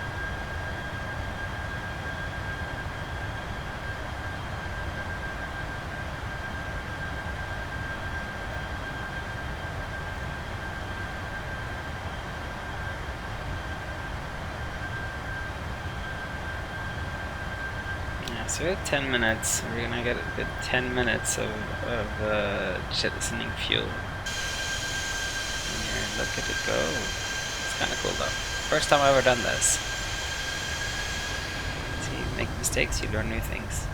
So we have 10 minutes. We're gonna get a good 10 minutes of jettisoning fuel. And look at it go. It's kind of cool though. First time I've ever done this. So you make mistakes, you learn new things.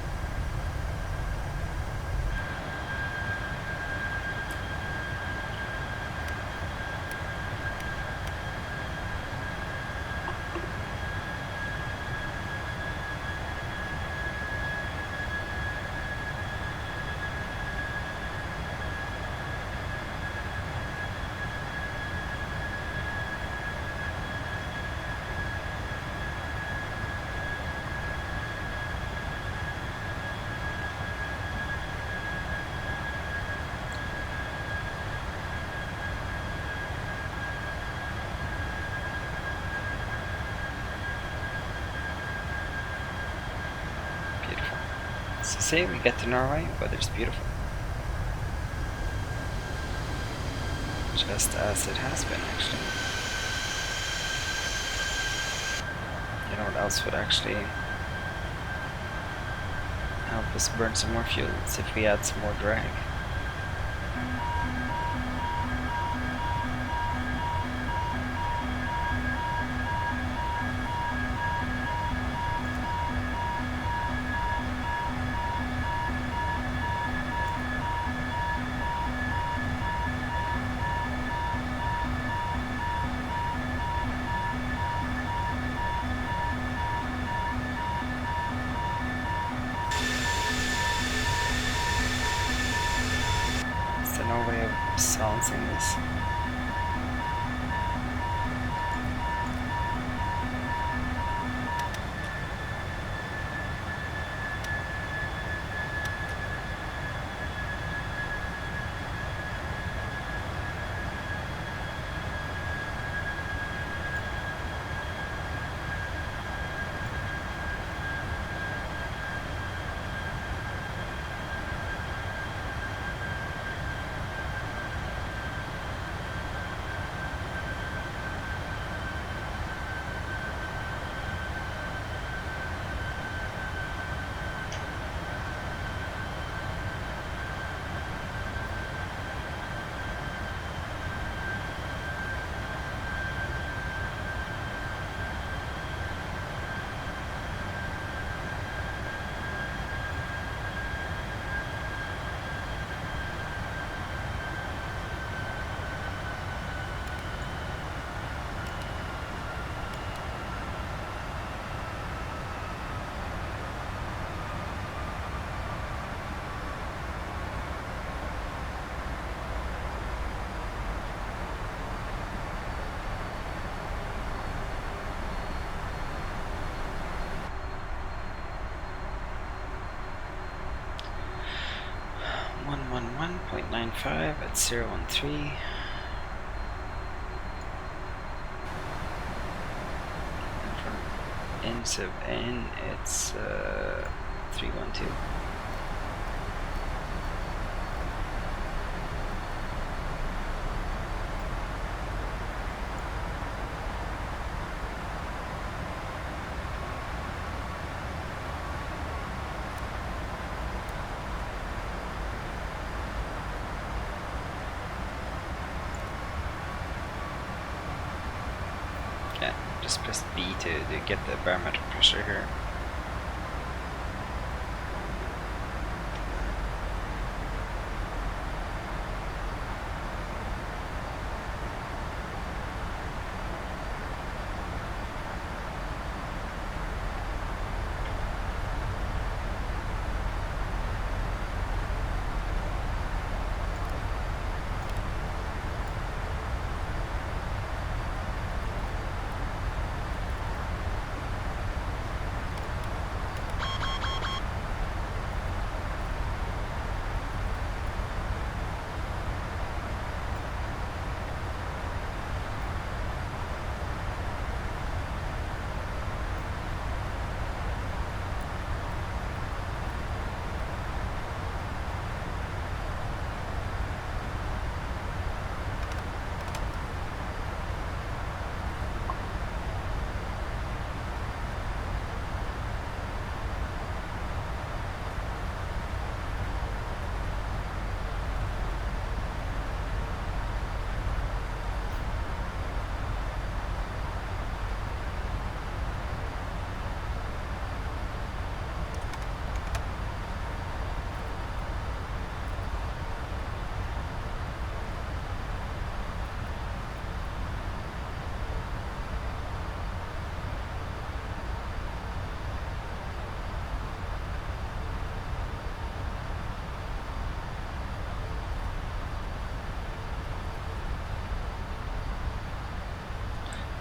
So say we get to Norway, weather's beautiful. Just as it has been, actually. You know what else would actually help us burn some more fuel? It's if we add some more drag. No way of silencing this. .95 at 013. And from N sub N, it's 312. Just press B to get the barometric pressure here.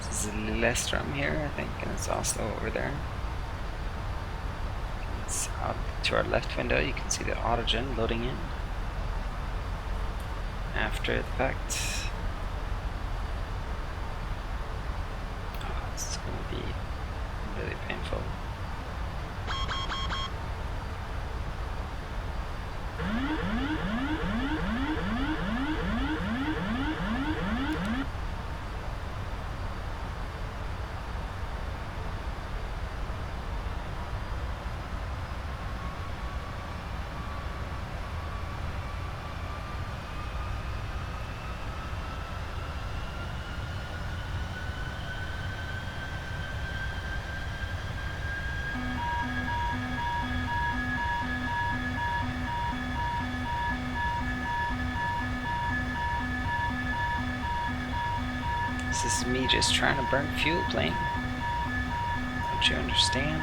This is Lillestrøm here, I think, and it's Oslo over there. It's out to our left window, you can see the autogen loading in. After the fact. Oh, it's going to be really painful. This is me just trying to burn fuel, plane. Don't you understand?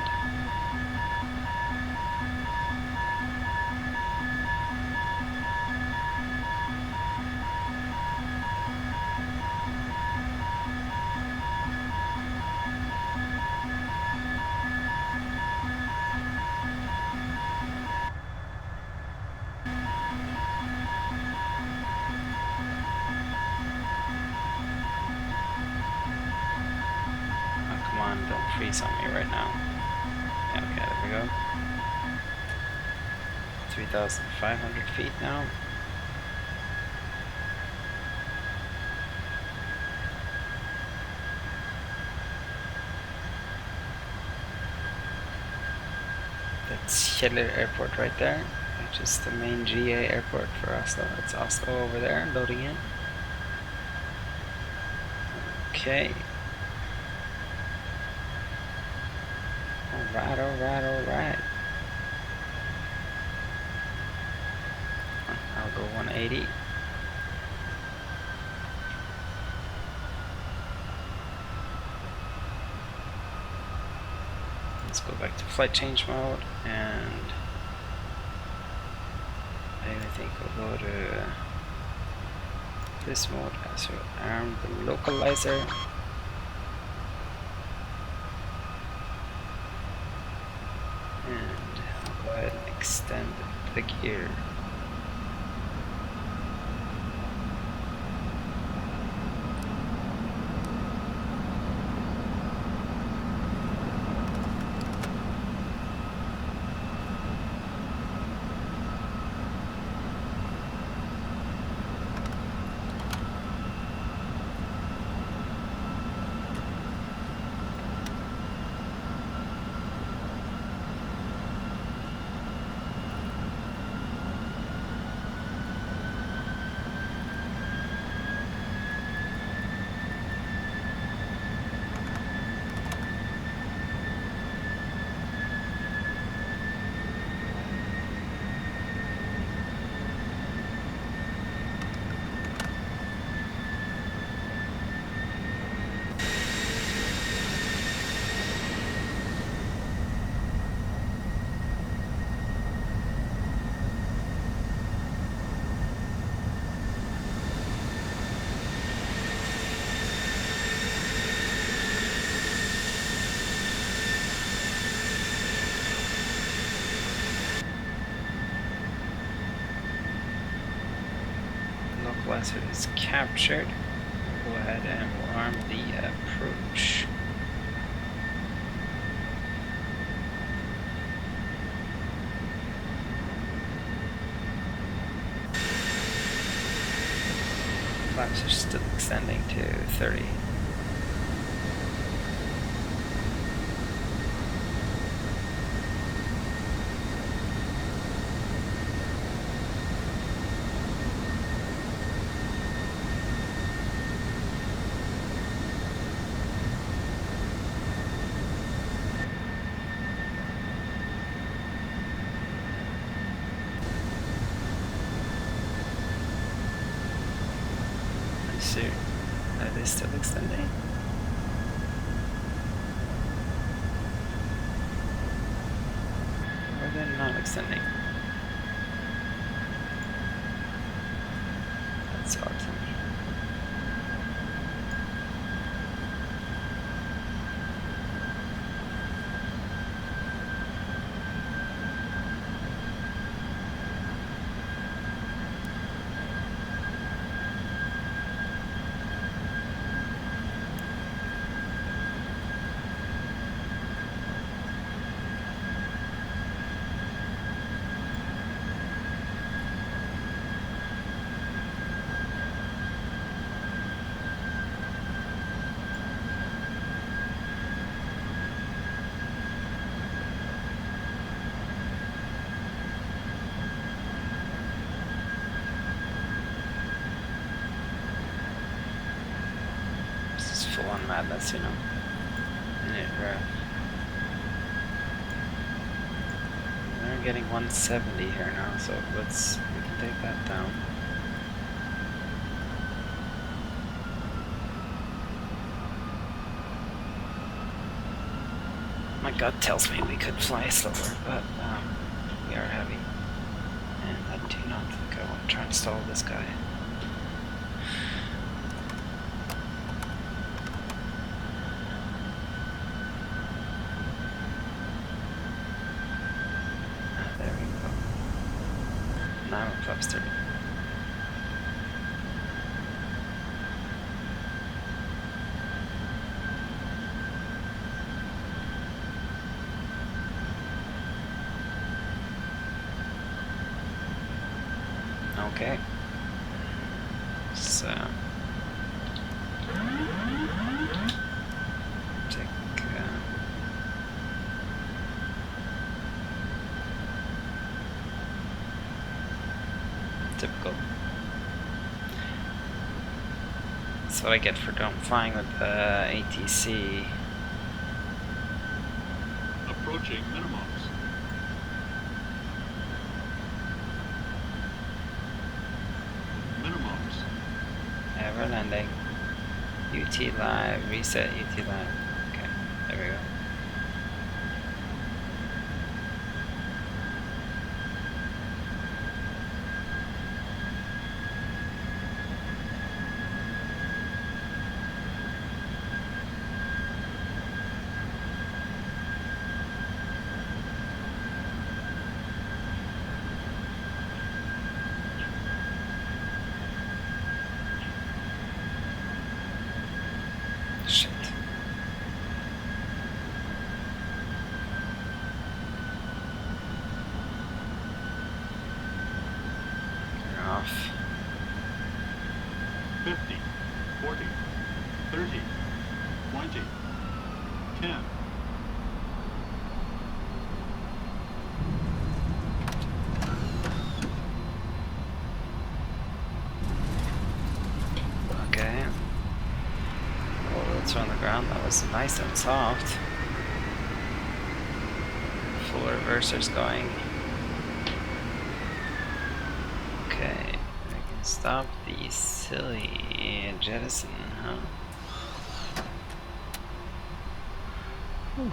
Don't freeze on me right now. Okay, there we go. 3,500 feet now. That's Kjeller Airport right there, which is the main GA airport for Oslo. It's Oslo over there, loading in. Okay. Alright, alright, alright. I'll go 180. Let's go back to flight change mode, and I think we'll go to this mode as we arm the localizer. And I'll go ahead and extend the gear. Localizer is captured. We'll go ahead and we'll arm the approach. Flaps are still extending to 30. That is still extending. Or they're not extending. That's odd to me. madness, you know. We're getting 170 here now, so we can take that down. My gut tells me we could fly slower, but we are heavy. And I do not think I want to try and stall this guy. There we go. Now we're flaps 30. Okay. So take typical. That's what I get for flying with ATC. Approaching minimums. Yeah, we're landing. UT live, reset UT live. Okay, there we go. Shit. You're off. 50, 40, 30, 20, 10. Okay. On the ground, that was nice and soft. Full reversers going. Okay, I can stop the silly jettison, huh? Whew.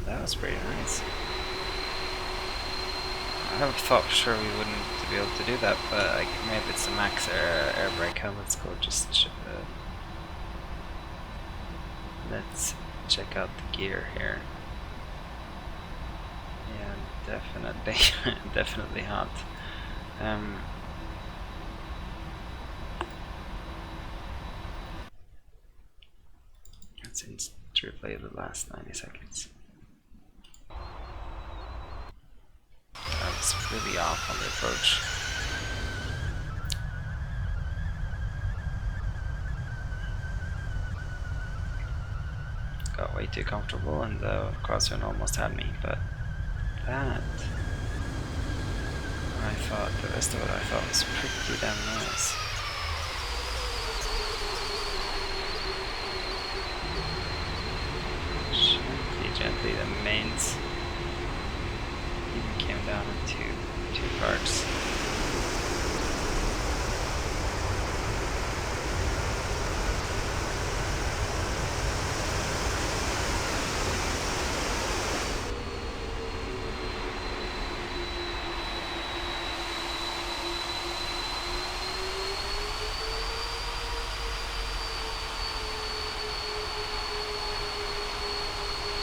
That was pretty nice. I never thought for sure we wouldn't be able to do that, but maybe it's the max air brake. Let's go just let's check out the gear here. Yeah, definitely, definitely hot. Let's replay the last 90 seconds. I was really off on the approach. Got way too comfortable and the crosswind almost had me, but that, the rest of it I thought was pretty damn nice. Gently, the mains even came down in two parts.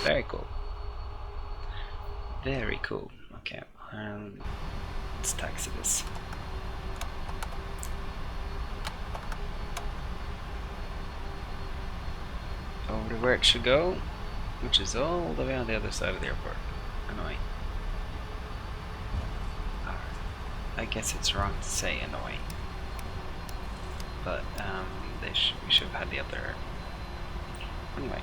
Very cool. Very cool. Okay, let's taxi this. Over to where it should go, which is all the way on the other side of the airport. Annoying. I guess it's wrong to say annoying, but we should have had the other. Anyway.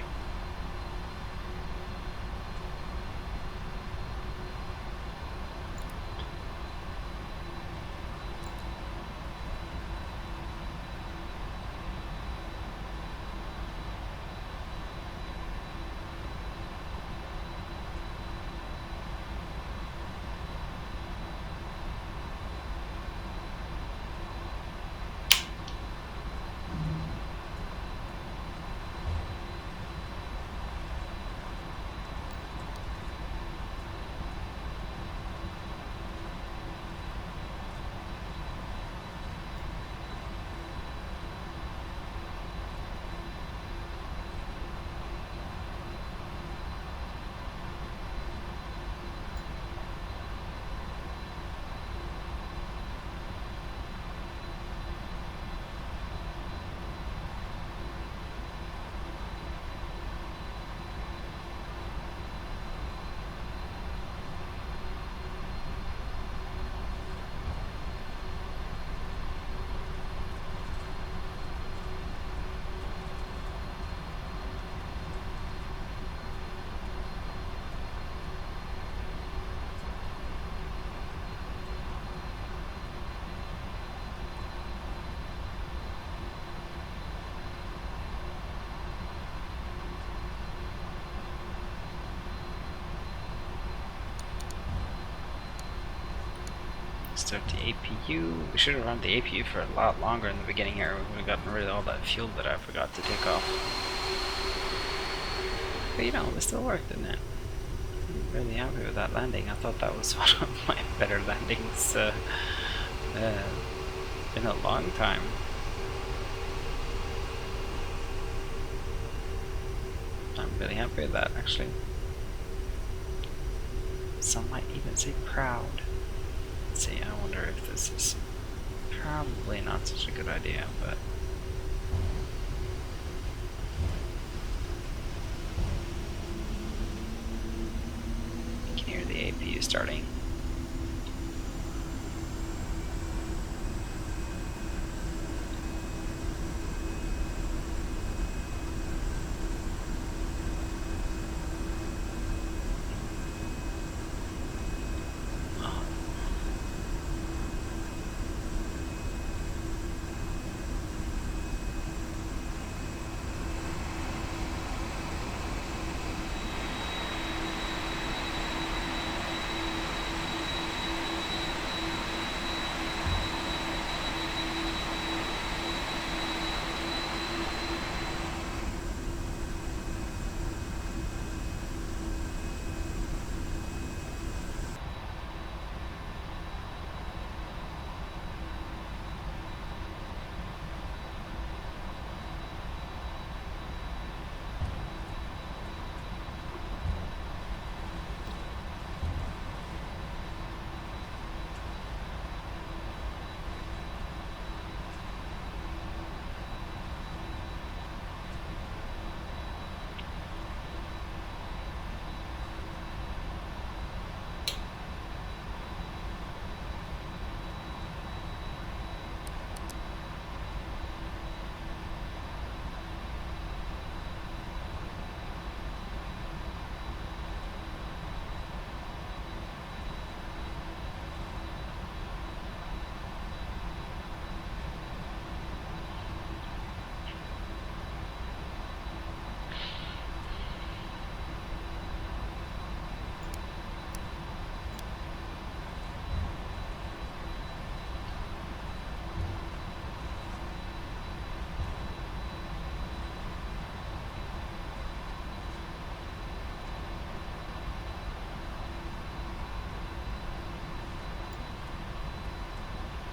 Start the APU. We should have run the APU for a lot longer in the beginning here. We would have gotten rid of all that fuel that I forgot to take off. But you know, it still worked, didn't it? I'm really happy with that landing. I thought that was one of my better landings in a long time. I'm really happy with that, actually. Some might even say proud. Let's see, I wonder if this is probably not such a good idea, but you can hear the APU starting.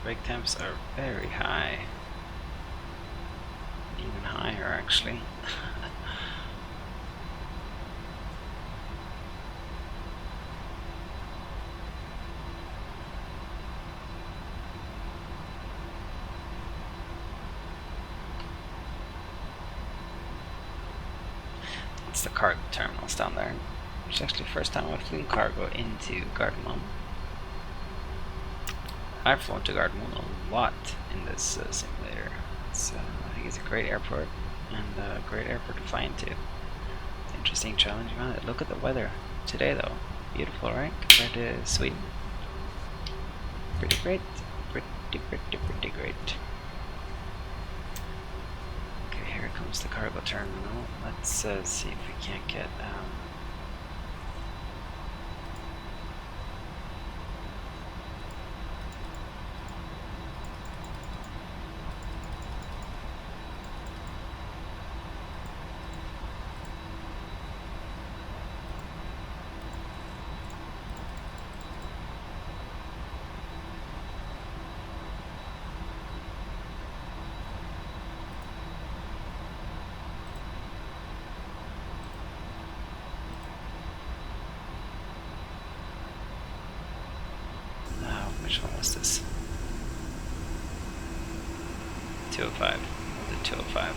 Brake temps are very high. Even higher, actually. It's the cargo terminals down there. It's actually the first time I've flown cargo into Gardermoen. I've flown to Gardermoen a lot in this simulator. I think it's a great airport and a great airport to fly into. It's interesting, challenging on it. Look at the weather today, though. Beautiful, right? Compared to Sweden. Pretty great. Pretty great. Okay, here comes the cargo terminal. Let's see if we can't get. Which one was this? 205. We'll do 205.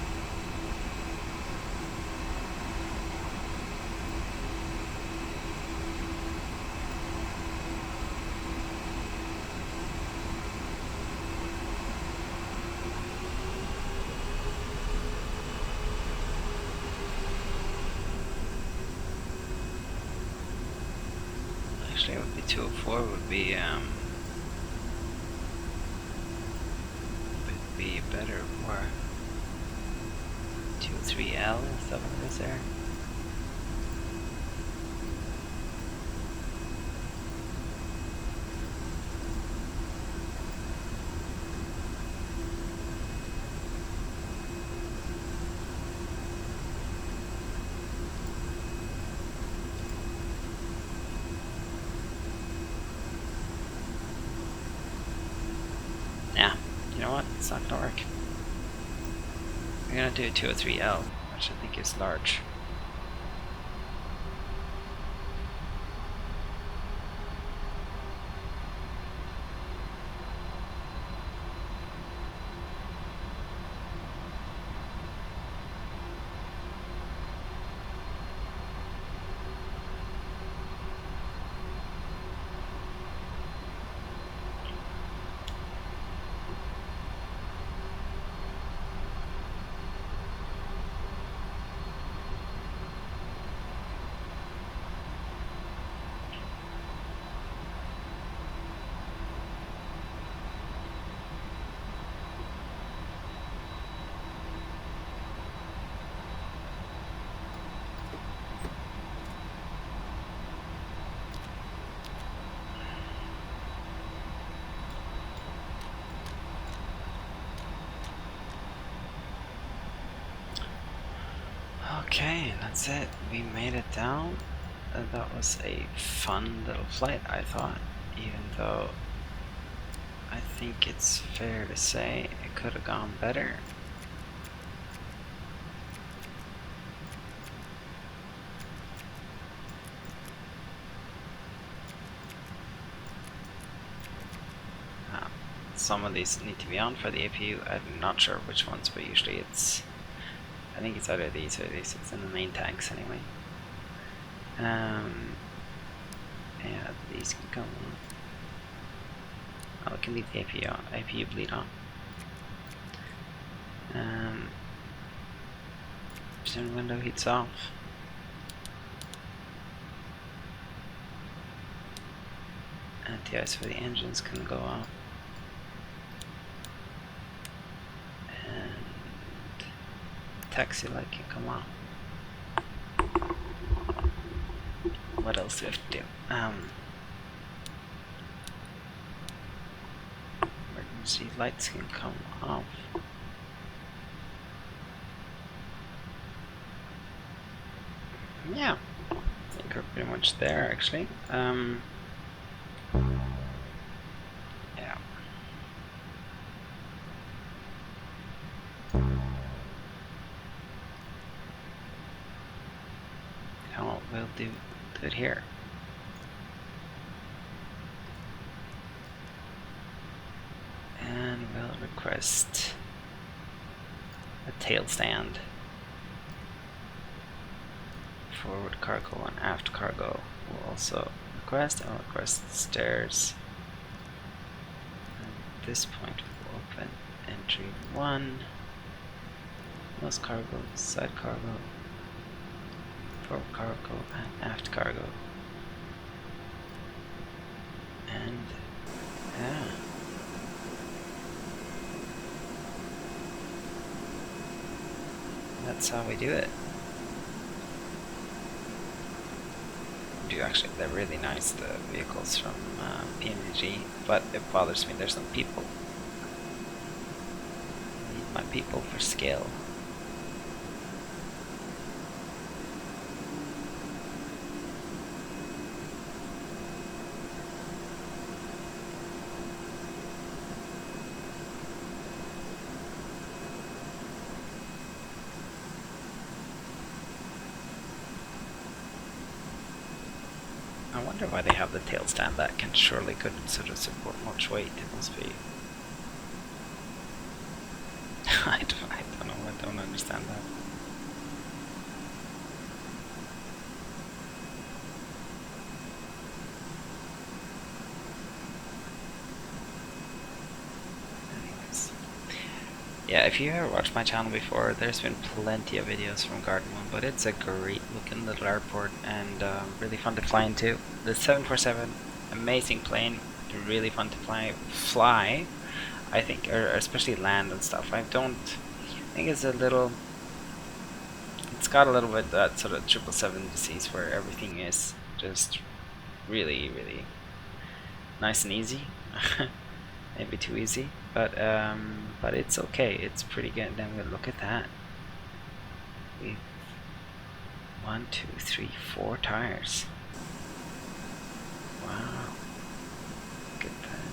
Actually, it would be 204. Would be better for 23L, is that what it is there? it's not gonna work. We're gonna do 203L, which I think is large. Okay, that's it. We made it down. That was a fun little flight, I thought, even though I think it's fair to say it could have gone better. Some of these need to be on for the APU. I'm not sure which ones, but usually it's, I think it's either these or these. It's in the main tanks anyway. Yeah, these can come on. Oh, we can leave the APU on. APU bleed on. Soon window heats off. Anti-ice for the engines can go off. Taxi light can come on. What else do we have to do? Emergency lights can come off. Yeah, I think we're pretty much there actually. Yeah. We'll do it here. And we'll request a tail stand. Forward cargo and aft cargo will also request. I'll request stairs. And at this point we'll open entry 1. Nose cargo, side cargo, forward cargo and aft cargo. And yeah. That's how we do it. Actually, they're really nice, the vehicles from PMDG, but it bothers me there's no people. I need my people for scale. I wonder why they have the tail stand. That can surely couldn't sort of support much weight. It must be. I don't know. I don't understand that. Anyways, yeah. If you ever watched my channel before, there's been plenty of videos from Garden One, but it's a great looking little airport and really fun to fly into. The 747, amazing plane, really fun to fly, I think, or especially land and stuff. I think it's a little, it's got a little bit that sort of 777 disease where everything is just really, really nice and easy. Maybe too easy, but it's okay. It's pretty good. Then we'll look at that. We've 1, 2, 3, 4 tires. Wow, look at that.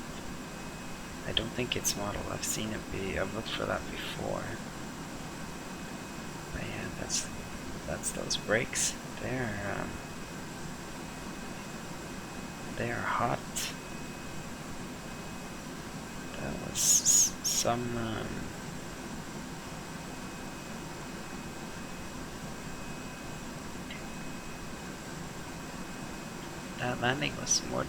I don't think it's modeled. I've seen it be. I've looked for that before. But yeah, that's those brakes. They're hot. That was some. That landing was more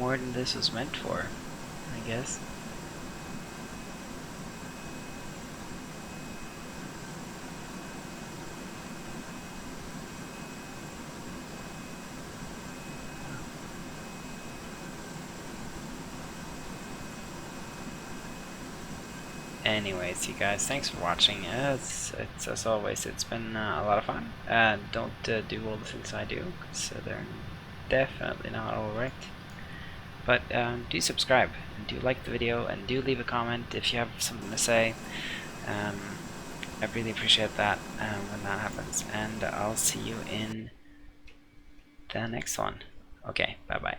than this was meant for, I guess. Anyways, you guys, thanks for watching. It's as always, it's been a lot of fun. Don't do all the things I do, because they're definitely not all right. But do subscribe, and do like the video, and do leave a comment if you have something to say. I really appreciate that when that happens, and I'll see you in the next one. Okay, bye bye.